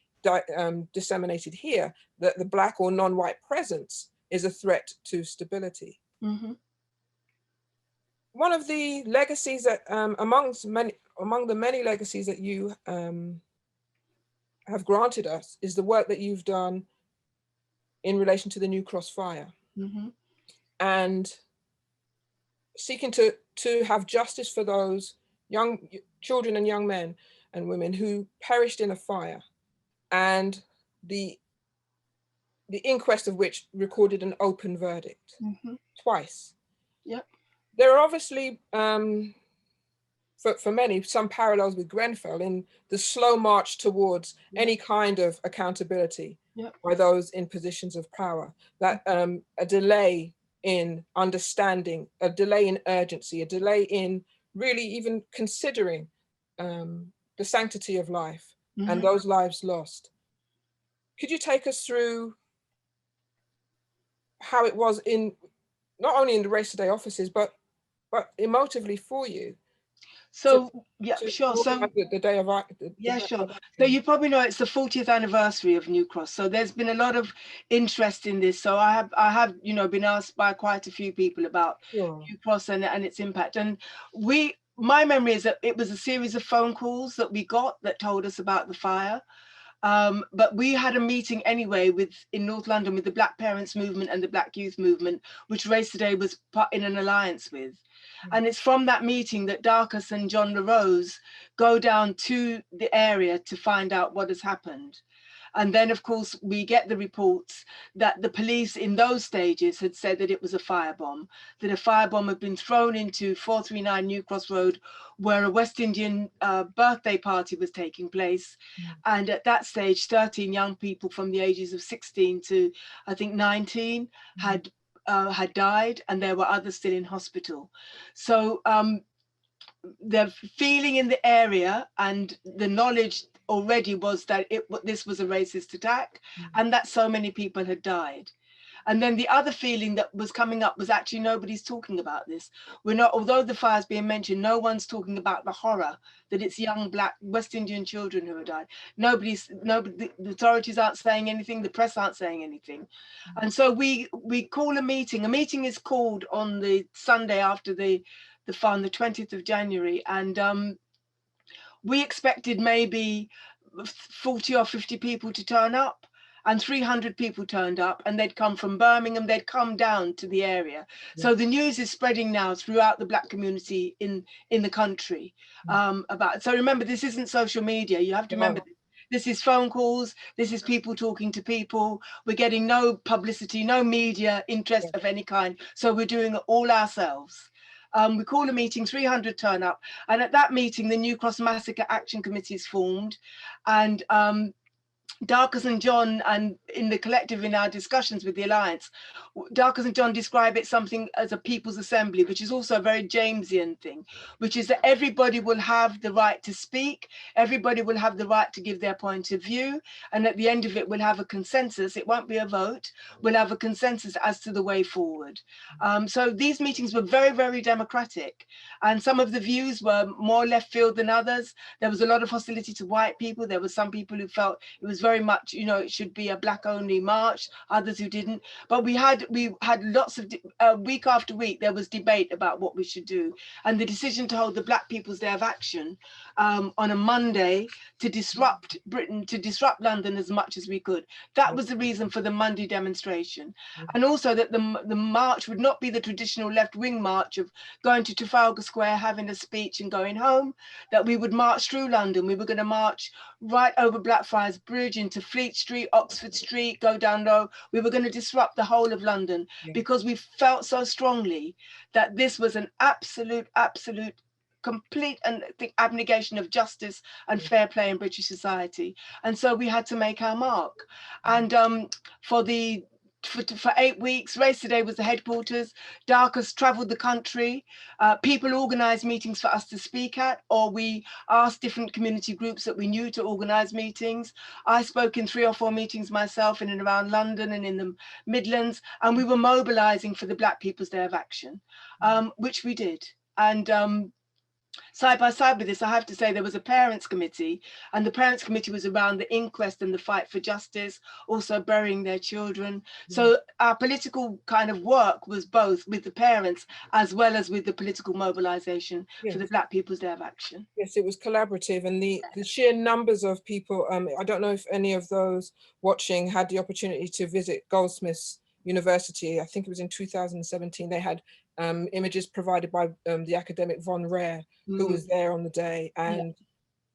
disseminated here, that the Black or non-white presence is a threat to stability. One of the legacies that among the many legacies that you have granted us is the work that you've done in relation to the New Cross fire, and seeking to have justice for those young children and young men and women who perished in a fire, and the inquest of which recorded an open verdict twice. There are obviously, for many, some parallels with Grenfell in the slow march towards any kind of accountability by those in positions of power, that a delay in understanding, a delay in urgency, a delay in really even considering the sanctity of life and those lives lost. Could you take us through how it was in, not only in the Race Today offices, but emotively for you? So sure. So the day of sure. So you probably know it's the 40th anniversary of New Cross. So there's been a lot of interest in this. So I have been asked by quite a few people about New Cross and its impact. And my memory is that it was a series of phone calls that we got that told us about the fire. But we had a meeting anyway in North London with the Black Parents Movement and the Black Youth Movement, which Race Today was in an alliance with. And it's from that meeting that Darkus and John LaRose go down to the area to find out what has happened. And then, of course, we get the reports that the police in those stages had said that it was a firebomb, that a firebomb had been thrown into 439 New Cross Road, where a West Indian birthday party was taking place. And at that stage, 13 young people from the ages of 16 to, I think, 19 had died, and there were others still in hospital. So the feeling in the area and the knowledge already was that this was a racist attack, and that so many people had died. And then the other feeling that was coming up was actually nobody's talking about this. Although the fire's being mentioned, no one's talking about the horror that it's young Black West Indian children who have died. The authorities aren't saying anything, the press aren't saying anything. And so we call a meeting. A meeting is called on the Sunday after the fire, on the 20th of January. And we expected maybe 40 or 50 people to turn up, and 300 people turned up, and they'd come from Birmingham, they'd come down to the area. So the news is spreading now throughout the Black community in the country about. So remember, this isn't social media. You have to remember, this is phone calls, this is people talking to people. We're getting no publicity, no media interest of any kind. So we're doing it all ourselves. We call a meeting, 300 turn up, and at that meeting the New Cross Massacre Action Committee is formed, and Darkers and John, and in the collective, in our discussions with the Alliance, Darkers and John describe it something as a people's assembly, which is also a very Jamesian thing, which is that everybody will have the right to speak, everybody will have the right to give their point of view, and at the end of it, we'll have a consensus. It won't be a vote, we'll have a consensus as to the way forward. So these meetings were very, very democratic, and some of the views were more left field than others. There was a lot of hostility to white people. There were some people who felt it was very much, you know, it should be a black only march, others who didn't. But we had lots of week after week there was debate about what we should do, and the decision to hold the Black People's Day of Action on a Monday to disrupt Britain, to disrupt London as much as we could, that was the reason for the Monday demonstration. And also that the march would not be the traditional left-wing march of going to Trafalgar Square, having a speech and going home, that we would march through London. We were going to march right over Blackfriars Bridge into Fleet Street, Oxford Street, go down low. We were going to disrupt the whole of London because we felt so strongly that this was an absolute, complete and abnegation of justice and fair play in British society. And so we had to make our mark. And for 8 weeks, Race Today was the headquarters. Darkers travelled the country. People organised meetings for us to speak at, or we asked different community groups that we knew to organise meetings. I spoke in 3 or 4 meetings myself in and around London and in the Midlands, and we were mobilising for the Black People's Day of Action, which we did. And side by side with this, I have to say there was a parents' committee, and the parents' committee was around the inquest and the fight for justice, also burying their children. So our political kind of work was both with the parents as well as with the political mobilisation for the Black People's Day of Action. Yes, it was collaborative, and the sheer numbers of people, I don't know if any of those watching had the opportunity to visit Goldsmiths University. I think it was in 2017. They had images provided by the academic Von Rare, who was there on the day. And,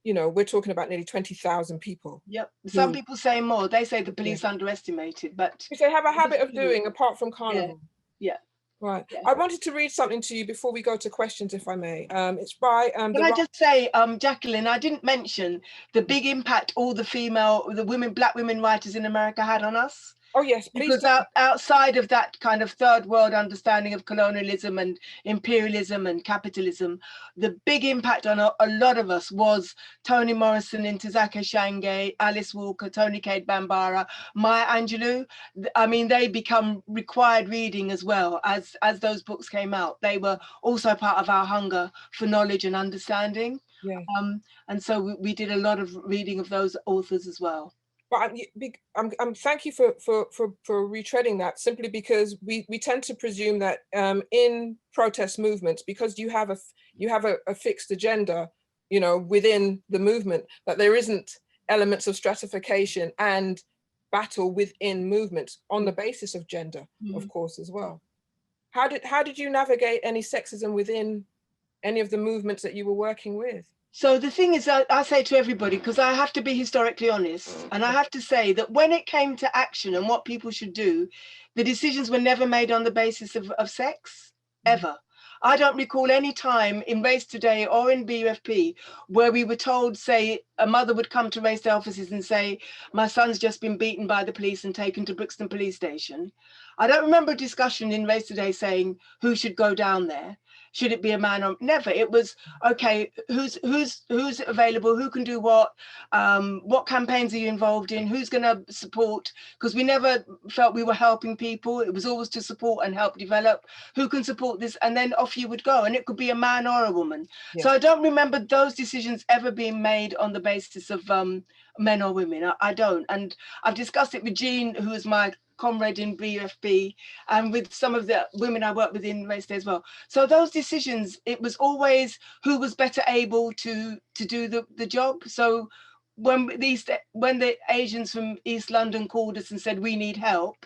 you know, we're talking about nearly 20,000 people. Yep. Some people say more. They say the police underestimated, but... Which they have a habit of doing, apart from Carnival. Yeah. Right. Yeah. I wanted to read something to you before we go to questions, if I may. It's by... Can I just say, Jacqueline, I didn't mention the big impact all the Black women writers in America had on us. Oh, yes, please. Because outside of that kind of third world understanding of colonialism and imperialism and capitalism, the big impact on a lot of us was Toni Morrison, Ntozake Shange, Alice Walker, Toni Cade Bambara, Maya Angelou. I mean, they become required reading as well as those books came out. They were also part of our hunger for knowledge and understanding. Yeah. And so we did a lot of reading of those authors as well. But I'm thank you for retreading that, simply because we tend to presume that in protest movements, because you have a fixed agenda, you know, within the movement, that there isn't elements of stratification and battle within movements on the basis of gender, of course, as well. How did you navigate any sexism within any of the movements that you were working with? So the thing is, I say to everybody, because I have to be historically honest, and I have to say that when it came to action and what people should do, the decisions were never made on the basis of sex, ever. I don't recall any time in Race Today or in BUFP where we were told, say, a mother would come to Race Day offices and say, my son's just been beaten by the police and taken to Brixton Police Station. I don't remember a discussion in Race Today saying who should go down there. Should it be a man or never? It was, okay, who's available, who can do what campaigns are you involved in, who's going to support, because we never felt we were helping people. It was always to support and help develop, who can support this, and then off you would go, and it could be a man or a woman. So I don't remember those decisions ever being made on the basis of men or women. I don't, and I've discussed it with Jean, who is my comrade in BUFB, and with some of the women I work with in Race Day as well. So those decisions, it was always who was better able to do the job. So when the Asians from East London called us and said, we need help,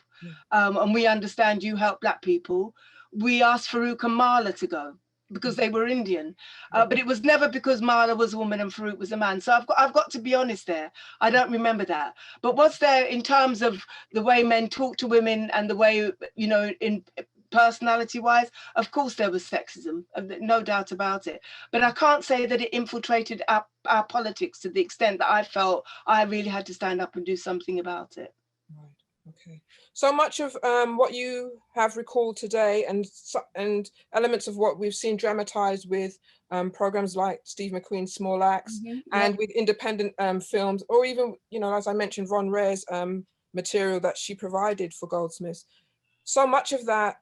and we understand you help Black people, we asked Farouk and Marla to go, because they were Indian, but it was never because Marla was a woman and Farouk was a man. So I've got to be honest there. I don't remember that. But what's there in terms of the way men talk to women and the way, you know, in personality wise, of course there was sexism, no doubt about it. But I can't say that it infiltrated our politics to the extent that I felt I really had to stand up and do something about it. Right. Okay. So much of what you have recalled today, and elements of what we've seen dramatized with programs like Steve McQueen's Small Axe, and with independent films, or even, you know, as I mentioned, Ron Rare's material that she provided for Goldsmiths. So much of that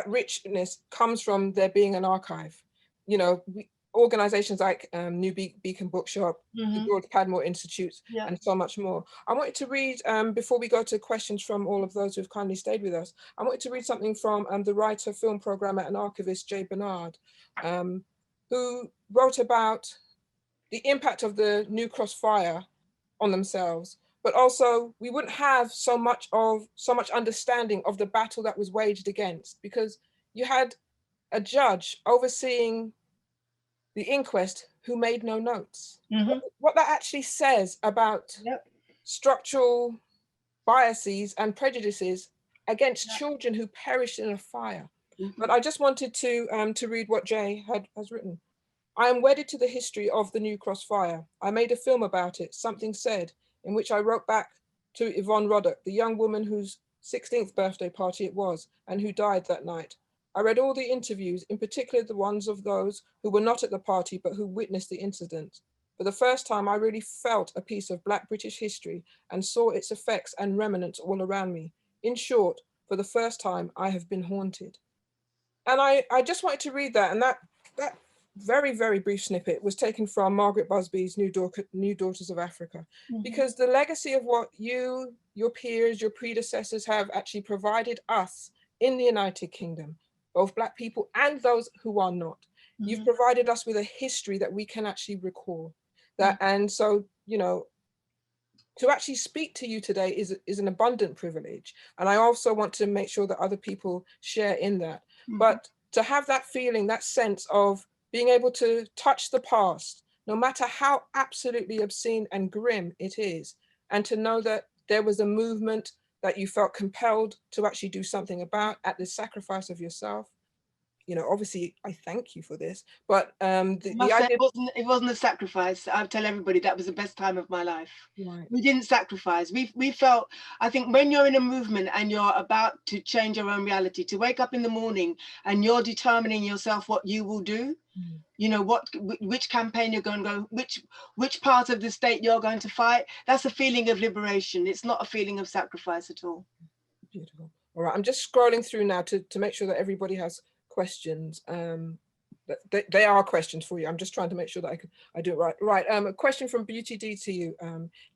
richness comes from there being an archive. You know, organizations like New Beacon Bookshop, the George Padmore Institute, and so much more. I wanted to read, before we go to questions from all of those who've kindly stayed with us, I wanted to read something from the writer, film programmer, and archivist, Jay Bernard, who wrote about the impact of the New Cross fire on themselves, but also we wouldn't have so much understanding of the battle that was waged against, because you had a judge overseeing the inquest who made no notes. What that actually says about structural biases and prejudices against children who perished in a fire. But I just wanted to read what Jay has written. I am wedded to the history of the New Cross fire. I made a film about it, Something Said, in which I wrote back to Yvonne Roddock, the young woman whose 16th birthday party it was, and who died that night. I read all the interviews, in particular the ones of those who were not at the party, but who witnessed the incident. For the first time, I really felt a piece of Black British history and saw its effects and remnants all around me. In short, for the first time, I have been haunted. And I just wanted to read that, and that very, very brief snippet was taken from Margaret Busby's New Daughters of Africa, because the legacy of what you, your peers, your predecessors have actually provided us in the United Kingdom, both Black people and those who are not. You've provided us with a history that we can actually recall. And so, you know, to actually speak to you today is an abundant privilege. And I also want to make sure that other people share in that. But to have that feeling, that sense of being able to touch the past, no matter how absolutely obscene and grim it is, and to know that there was a movement that you felt compelled to actually do something about at the sacrifice of yourself. You know, obviously, I thank you for this, but the idea... it wasn't a sacrifice. I'll tell everybody that was the best time of my life. We didn't sacrifice. We felt, I think when you're in a movement and you're about to change your own reality, to wake up in the morning and you're determining yourself what you will do, you know, which campaign you're going to go, which part of the state you're going to fight, that's a feeling of liberation. It's not a feeling of sacrifice at all. Beautiful. All right, I'm just scrolling through now to make sure that everybody has questions. They are questions for you. I'm just trying to make sure that I do it right. Right, a question from Beauty D to you,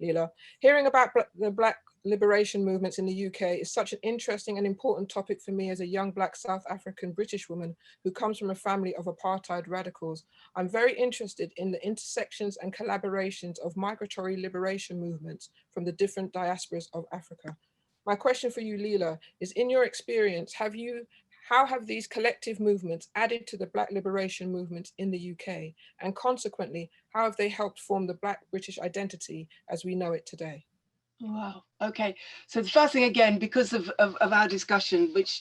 Leila. Hearing about the Black liberation movements in the UK is such an interesting and important topic for me as a young Black South African British woman who comes from a family of apartheid radicals. I'm very interested in the intersections and collaborations of migratory liberation movements from the different diasporas of Africa. My question for you, Leila, is in your experience, how have these collective movements added to the Black liberation movement in the UK? And consequently, how have they helped form the Black British identity as we know it today? Wow. Okay. So the first thing, again, because of our discussion, which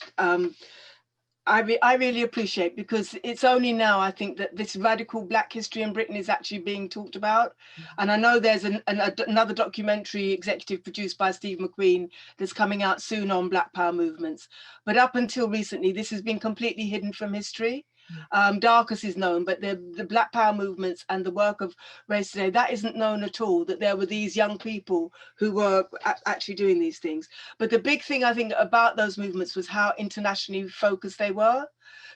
I really appreciate, because it's only now, I think, that this radical Black history in Britain is actually being talked about. And I know there's another documentary executive produced by Steve McQueen that's coming out soon on Black Power movements. But up until recently, this has been completely hidden from history. Darkest is known, but the Black Power movements and the work of Race Today, that isn't known at all, that there were these young people who were actually doing these things. But the big thing, I think, about those movements was how internationally focused they were.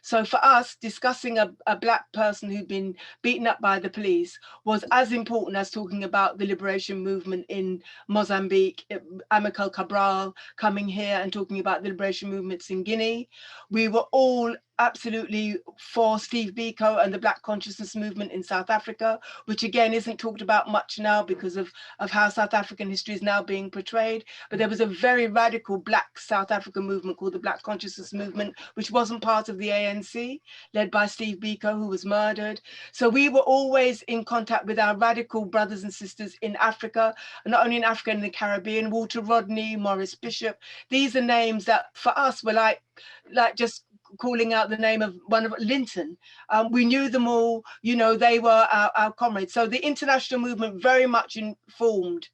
So for us, discussing a Black person who'd been beaten up by the police was as important as talking about the liberation movement in Mozambique, Amilcar Cabral coming here and talking about the liberation movements in Guinea. We were all absolutely for Steve Biko and the Black consciousness movement in South Africa, which again isn't talked about much now because of how South African history is now being portrayed. But there was a very radical Black South African movement called the Black consciousness movement, which wasn't part of the ANC, led by Steve Biko, who was murdered. So we were always in contact with our radical brothers and sisters in Africa, and not only in Africa, and in the Caribbean. Walter Rodney, Maurice Bishop, these are names that for us were like just calling out the name of one of Linton. We knew them all, you know, they were our comrades. So the international movement very much informed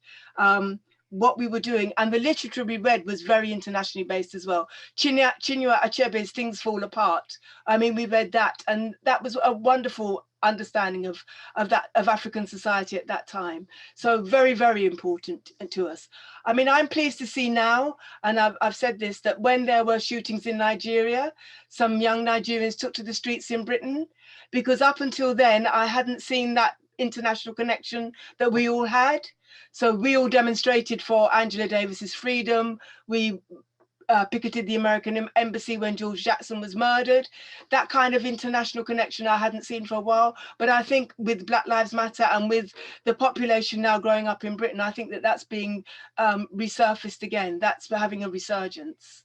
what we were doing, and the literature we read was very internationally based as well. Chinua Achebe's Things Fall Apart. I mean, we read that, and that was a wonderful understanding of African society at that time. So very, very important to us. I mean, I'm pleased to see now, and I've said this, that when there were shootings in Nigeria, some young Nigerians took to the streets in Britain, because up until then, I hadn't seen that international connection that we all had. So we all demonstrated for Angela Davis's freedom. We picketed the American embassy when George Jackson was murdered. That kind of international connection I hadn't seen for a while. But I think with Black Lives Matter and with the population now growing up in Britain, I think that that's being resurfaced again. That's having a resurgence.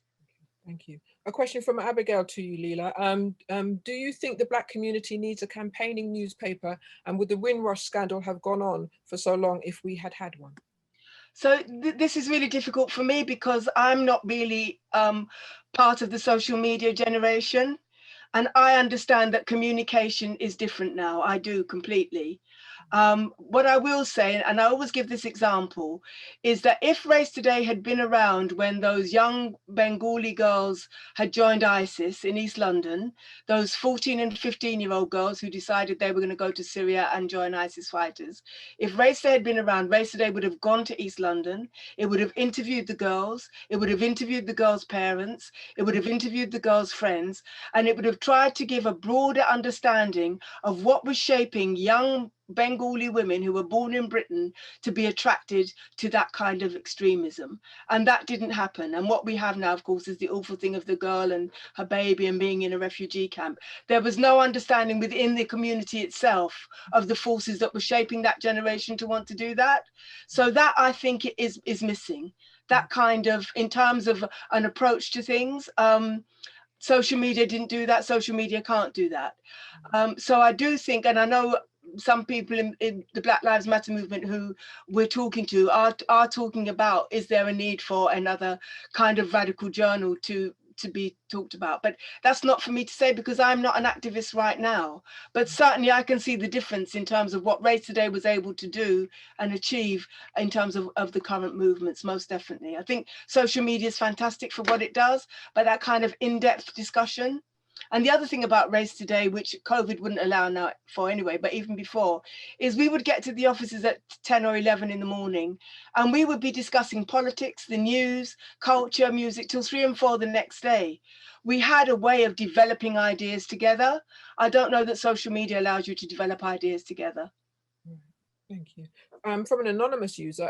Thank you. A question from Abigail to you, Leila. Do you think the Black community needs a campaigning newspaper, and would the Windrush scandal have gone on for so long if we had had one? So this is really difficult for me because I'm not really part of the social media generation, and I understand that communication is different now. I do completely. What I will say, and I always give this example, is that if Race Today had been around when those young Bengali girls had joined ISIS in East London, those 14 and 15-year-old girls who decided they were going to go to Syria and join ISIS fighters, if Race Today had been around, Race Today would have gone to East London, it would have interviewed the girls, it would have interviewed the girls' parents, it would have interviewed the girls' friends, and it would have tried to give a broader understanding of what was shaping young Bengali women who were born in Britain to be attracted to that kind of extremism. And that didn't happen. And what we have now, of course, is the awful thing of the girl and her baby and being in a refugee camp. There was no understanding within the community itself of the forces that were shaping that generation to want to do that. So that, I think, is missing. That kind of, in terms of an approach to things, social media didn't do that. Social media can't do that. So I do think, and I know some people in the Black Lives Matter movement who we're talking to are talking about, is there a need for another kind of radical journal to be talked about? But that's not for me to say, because I'm not an activist right now. But certainly I can see the difference in terms of what Race Today was able to do and achieve in terms of the current movements, most definitely. I think social media is fantastic for what it does, but that kind of in-depth discussion. And the other thing about Race Today, which COVID wouldn't allow now for anyway, but even before, is we would get to the offices at 10 or 11 in the morning, and we would be discussing politics, the news, culture, music, till 3 and 4 the next day. We had a way of developing ideas together. I don't know that social media allows you to develop ideas together. Thank you. From an anonymous user,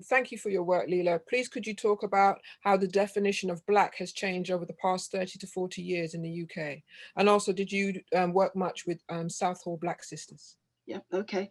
thank you for your work, Leila. Please, could you talk about how the definition of Black has changed over the past 30 to 40 years in the UK? And also, did you work much with Southall Black Sisters? Yeah, okay.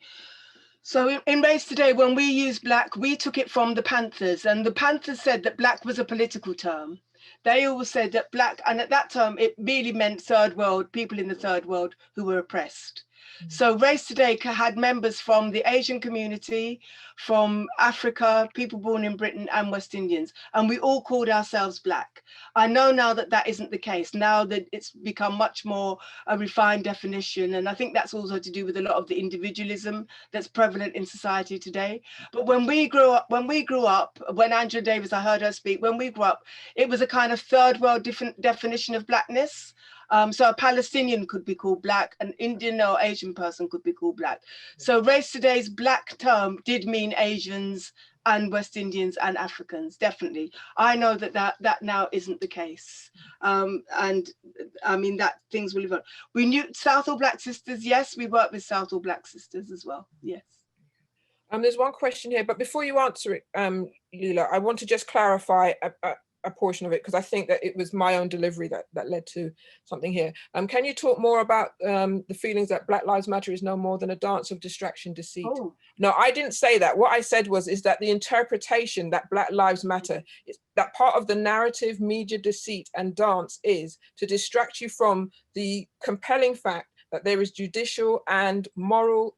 So in Race Today, when we used Black, we took it from the Panthers, and the Panthers said that Black was a political term. They always said that Black, and at that time, it really meant third world, people in the third world who were oppressed. So Race Today had members from the Asian community, from Africa, people born in Britain, and West Indians, and we all called ourselves Black. I know now that that isn't the case, now that it's become much more a refined definition, and I think that's also to do with a lot of the individualism that's prevalent in society today. But when we grew up, when Angela Davis, I heard her speak, when we grew up, it was a kind of third world different definition of Blackness. So a Palestinian could be called Black, an Indian or Asian person could be called Black. So Race Today's Black term did mean Asians and West Indians and Africans, definitely. I know that that now isn't the case. And I mean, that things will evolve. We knew Southall Black Sisters, yes, we worked with Southall Black Sisters as well, yes. There's one question here, but before you answer it, Leila, I want to just clarify a portion of it, because I think that it was my own delivery that led to something here. Can you talk more about the feelings that Black Lives Matter is no more than a dance of distraction, deceit? Oh. No, I didn't say that. What I said is that the interpretation that Black Lives Matter, is that part of the narrative, media deceit and dance is to distract you from the compelling fact that there is judicial and moral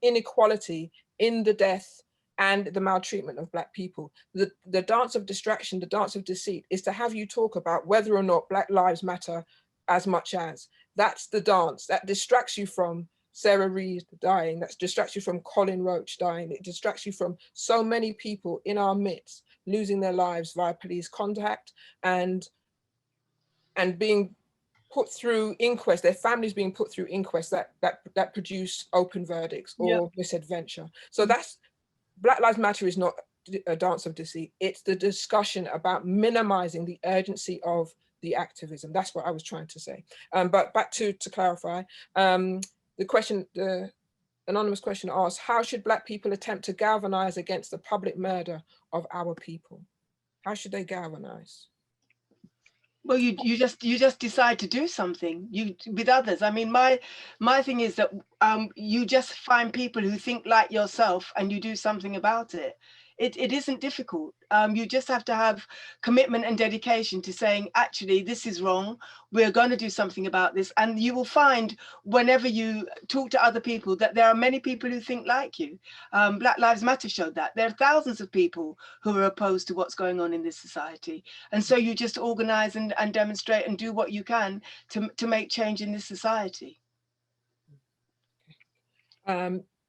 inequality in the death and the maltreatment of Black people. The dance of distraction, the dance of deceit, is to have you talk about whether or not Black Lives Matter as much as. That's the dance that distracts you from Sarah Reed dying, that distracts you from Colin Roach dying, it distracts you from so many people in our midst losing their lives via police contact and being put through inquests, their families being put through inquests that produce open verdicts or misadventure. So that's, Black Lives Matter is not a dance of deceit. It's the discussion about minimizing the urgency of the activism. That's what I was trying to say. But back to clarify, the question, the anonymous question asks, how should Black people attempt to galvanize against the public murder of our people? How should they galvanize? Well, you just decide to do something with others. I mean, my thing is that you just find people who think like yourself and you do something about it. It isn't difficult. You just have to have commitment and dedication to saying, actually, this is wrong. We're going to do something about this. And you will find whenever you talk to other people that there are many people who think like you. Black Lives Matter showed that. There are thousands of people who are opposed to what's going on in this society. And so you just organize and demonstrate and do what you can to make change in this society.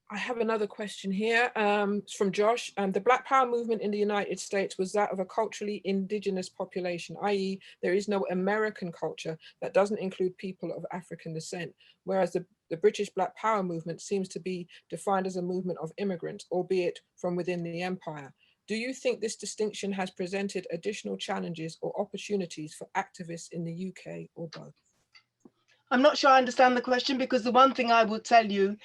I have another question here. It's from Josh. The Black Power movement in the United States was that of a culturally indigenous population, i.e. there is no American culture that doesn't include people of African descent, whereas the British Black Power movement seems to be defined as a movement of immigrants, albeit from within the empire. Do you think this distinction has presented additional challenges or opportunities for activists in the UK or both? I'm not sure I understand the question, because the one thing I will tell you,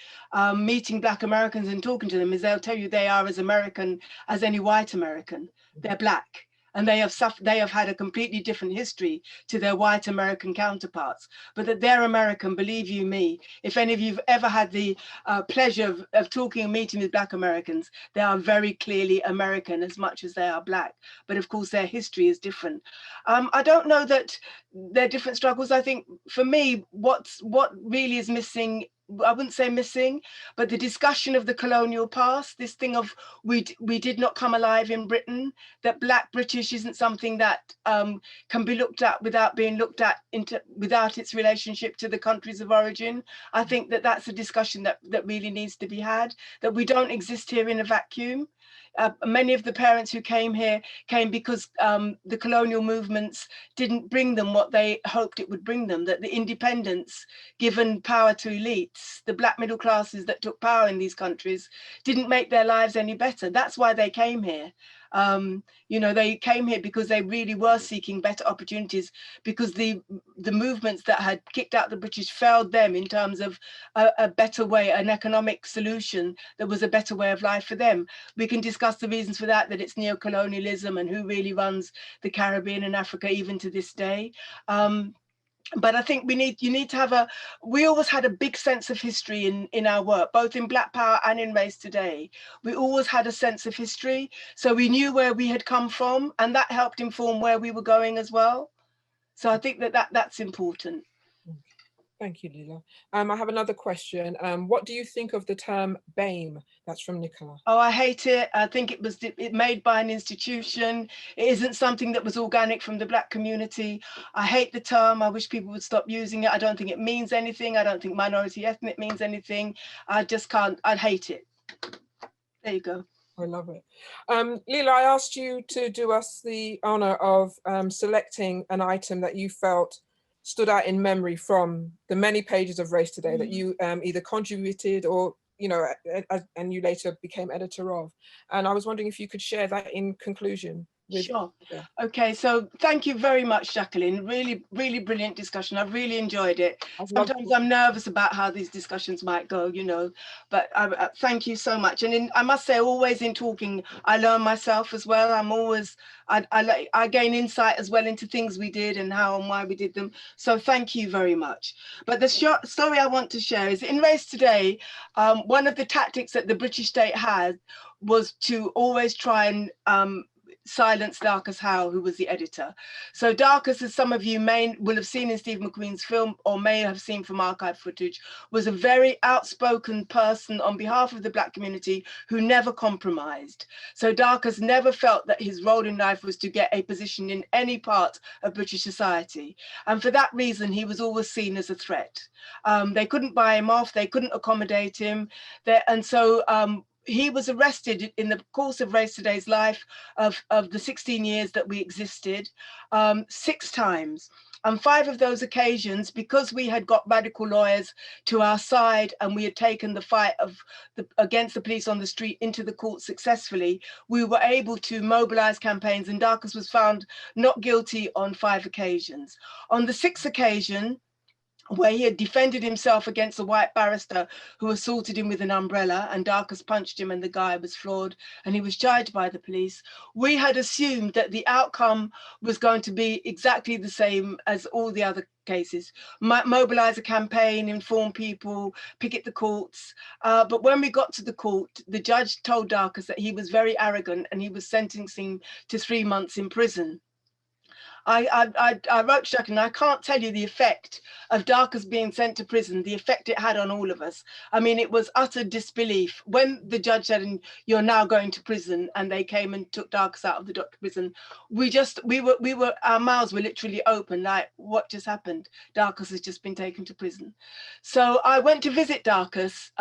meeting Black Americans and talking to them, is they'll tell you they are as American as any white American. They're Black. And they have had a completely different history to their white American counterparts, but that they're American, believe you me. If any of you've ever had the pleasure of talking and meeting with Black Americans, they are very clearly American as much as they are Black. But of course, their history is different. I don't know that they're different struggles. I think for me, what really is missing, I wouldn't say missing, but the discussion of the colonial past, this thing of we did not come alive in Britain, that Black British isn't something that can be looked at without being looked at without its relationship to the countries of origin. I think that that's a discussion that really needs to be had, that we don't exist here in a vacuum. Many of the parents who came here came because the colonial movements didn't bring them what they hoped it would bring them, that the independence given power to elites, the Black middle classes that took power in these countries, didn't make their lives any better. That's why they came here. You know, they came here because they really were seeking better opportunities, because the movements that had kicked out the British failed them in terms of a better way, an economic solution that was a better way of life for them. We can discuss the reasons for that it's neocolonialism and who really runs the Caribbean and Africa even to this day. But I think you need to have we always had a big sense of history in our work, both in Black Power and in Race Today. We always had a sense of history. So we knew where we had come from, and that helped inform where we were going as well. So I think that's important. Thank you, Leila. I have another question. What do you think of the term BAME? That's from Nicola. Oh, I hate it. I think it was made by an institution. It isn't something that was organic from the Black community. I hate the term. I wish people would stop using it. I don't think it means anything. I don't think minority ethnic means anything. I just can't. I hate it. There you go. I love it. Leila, I asked you to do us the honor of selecting an item that you felt stood out in memory from the many pages of Race Today that you either contributed or, you know, and you later became editor of. And I was wondering if you could share that in conclusion. Sure. Yeah. Okay, so thank you very much, Jacqueline. Really, really brilliant discussion. I've really enjoyed it. Sometimes I'm nervous about how these discussions might go, you know, but thank you so much. And I must say, always in talking, I learn myself as well. I'm always, I gain insight as well into things we did and how and why we did them. So thank you very much. But the short story I want to share is in Race Today, one of the tactics that the British state had was to always try and silence Darcus Howe, who was the editor. So Darcus, as some of you will have seen in Steve McQueen's film, or may have seen from archive footage, was a very outspoken person on behalf of the Black community who never compromised. So Darcus never felt that his role in life was to get a position in any part of British society. And for that reason, he was always seen as a threat. They couldn't buy him off, they couldn't accommodate him. And so he was arrested in the course of Race Today's life of the 16 years that we existed, 6 times. And 5 of those occasions, because we had got radical lawyers to our side and we had taken the fight against the police on the street into the court successfully, we were able to mobilize campaigns, and Darcus was found not guilty on 5 occasions. On the 6th occasion, where he had defended himself against a white barrister who assaulted him with an umbrella, and Darcus punched him and the guy was floored and he was charged by the police, we had assumed that the outcome was going to be exactly the same as all the other cases. Mobilize a campaign, inform people, picket the courts. But when we got to the court, the judge told Darcus that he was very arrogant and he was sentencing to 3 months in prison. I wrote to Jacqueline, I can't tell you the effect of Darcus being sent to prison, the effect it had on all of us. I mean, it was utter disbelief. When the judge said, you're now going to prison, and they came and took Darcus out of the prison, our mouths were literally open, like, what just happened? Darcus has just been taken to prison. So I went to visit Darcus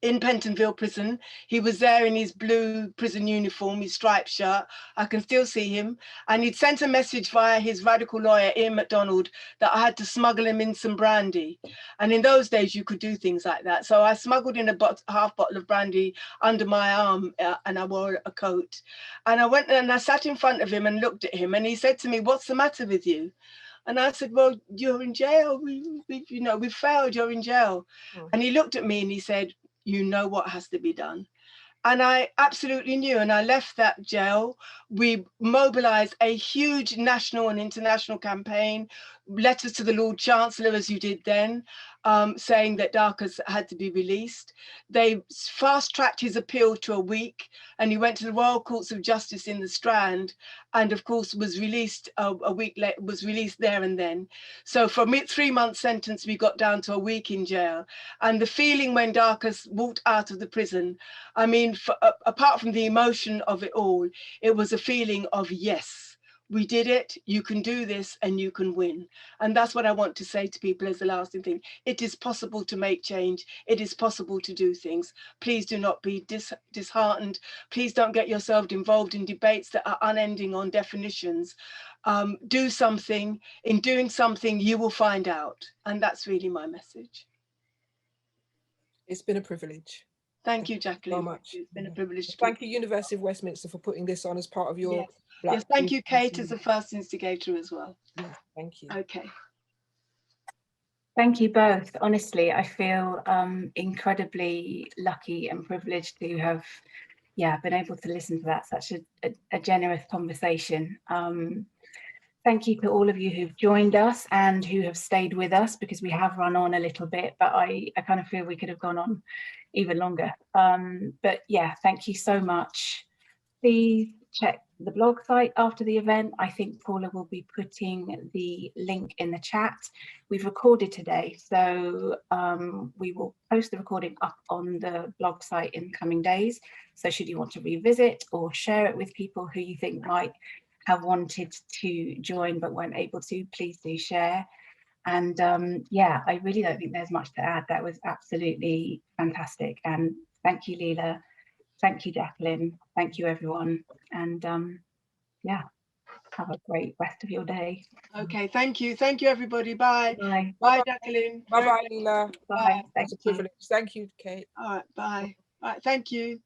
in Pentonville prison. He was there in his blue prison uniform, his striped shirt. I can still see him. And he'd sent a message via his radical lawyer, Ian MacDonald, that I had to smuggle him in some brandy. And in those days, you could do things like that. So I smuggled in a half bottle of brandy under my arm, and I wore a coat. And I went and I sat in front of him and looked at him. And he said to me, "What's the matter with you?" And I said, "Well, you're in jail. We failed, you're in jail." Oh. And he looked at me and he said, "You know what has to be done." And I absolutely knew, and I left that jail. We mobilized a huge national and international campaign, letters to the Lord Chancellor, as you did then, saying that Darcus had to be released. They fast-tracked his appeal to a week, and he went to the Royal Courts of Justice in the Strand, and of course was released a week later, was released there and then. So from a 3-month sentence, we got down to a week in jail. And the feeling when Darcus walked out of the prison, I mean, apart from the emotion of it all, it was a feeling of, yes, we did it, you can do this, and you can win. And that's what I want to say to people as the lasting thing. It is possible to make change. It is possible to do things. Please do not be disheartened. Please don't get yourself involved in debates that are unending on definitions. Do something. In doing something, you will find out. And that's really my message. It's been a privilege. Thank you, Jacqueline. So much. It's been a privilege. Thank you, University of Westminster, for putting this on as part of your... Yes, thank you, Kate, as the first instigator as well. Yes, thank you. Okay. Thank you both. Honestly, I feel incredibly lucky and privileged to have, been able to listen to that, such a generous conversation. Thank you to all of you who've joined us and who have stayed with us, because we have run on a little bit, but I kind of feel we could have gone on even longer. But yeah, thank you so much. Please check the blog site after the event. I think Paula will be putting the link in the chat. We've recorded today, so we will post the recording up on the blog site in the coming days. So should you want to revisit or share it with people who you think might have wanted to join but weren't able to, please do share. And I really don't think there's much to add. That was absolutely fantastic. And thank you, Leila. Thank you, Jacqueline. Thank you, everyone. And have a great rest of your day. Okay, thank you. Thank you, everybody. Bye. Bye. Bye, Jacqueline. Bye-bye, Leila. Bye. It's a privilege. Thank you, Kate. All right, bye. All right, thank you.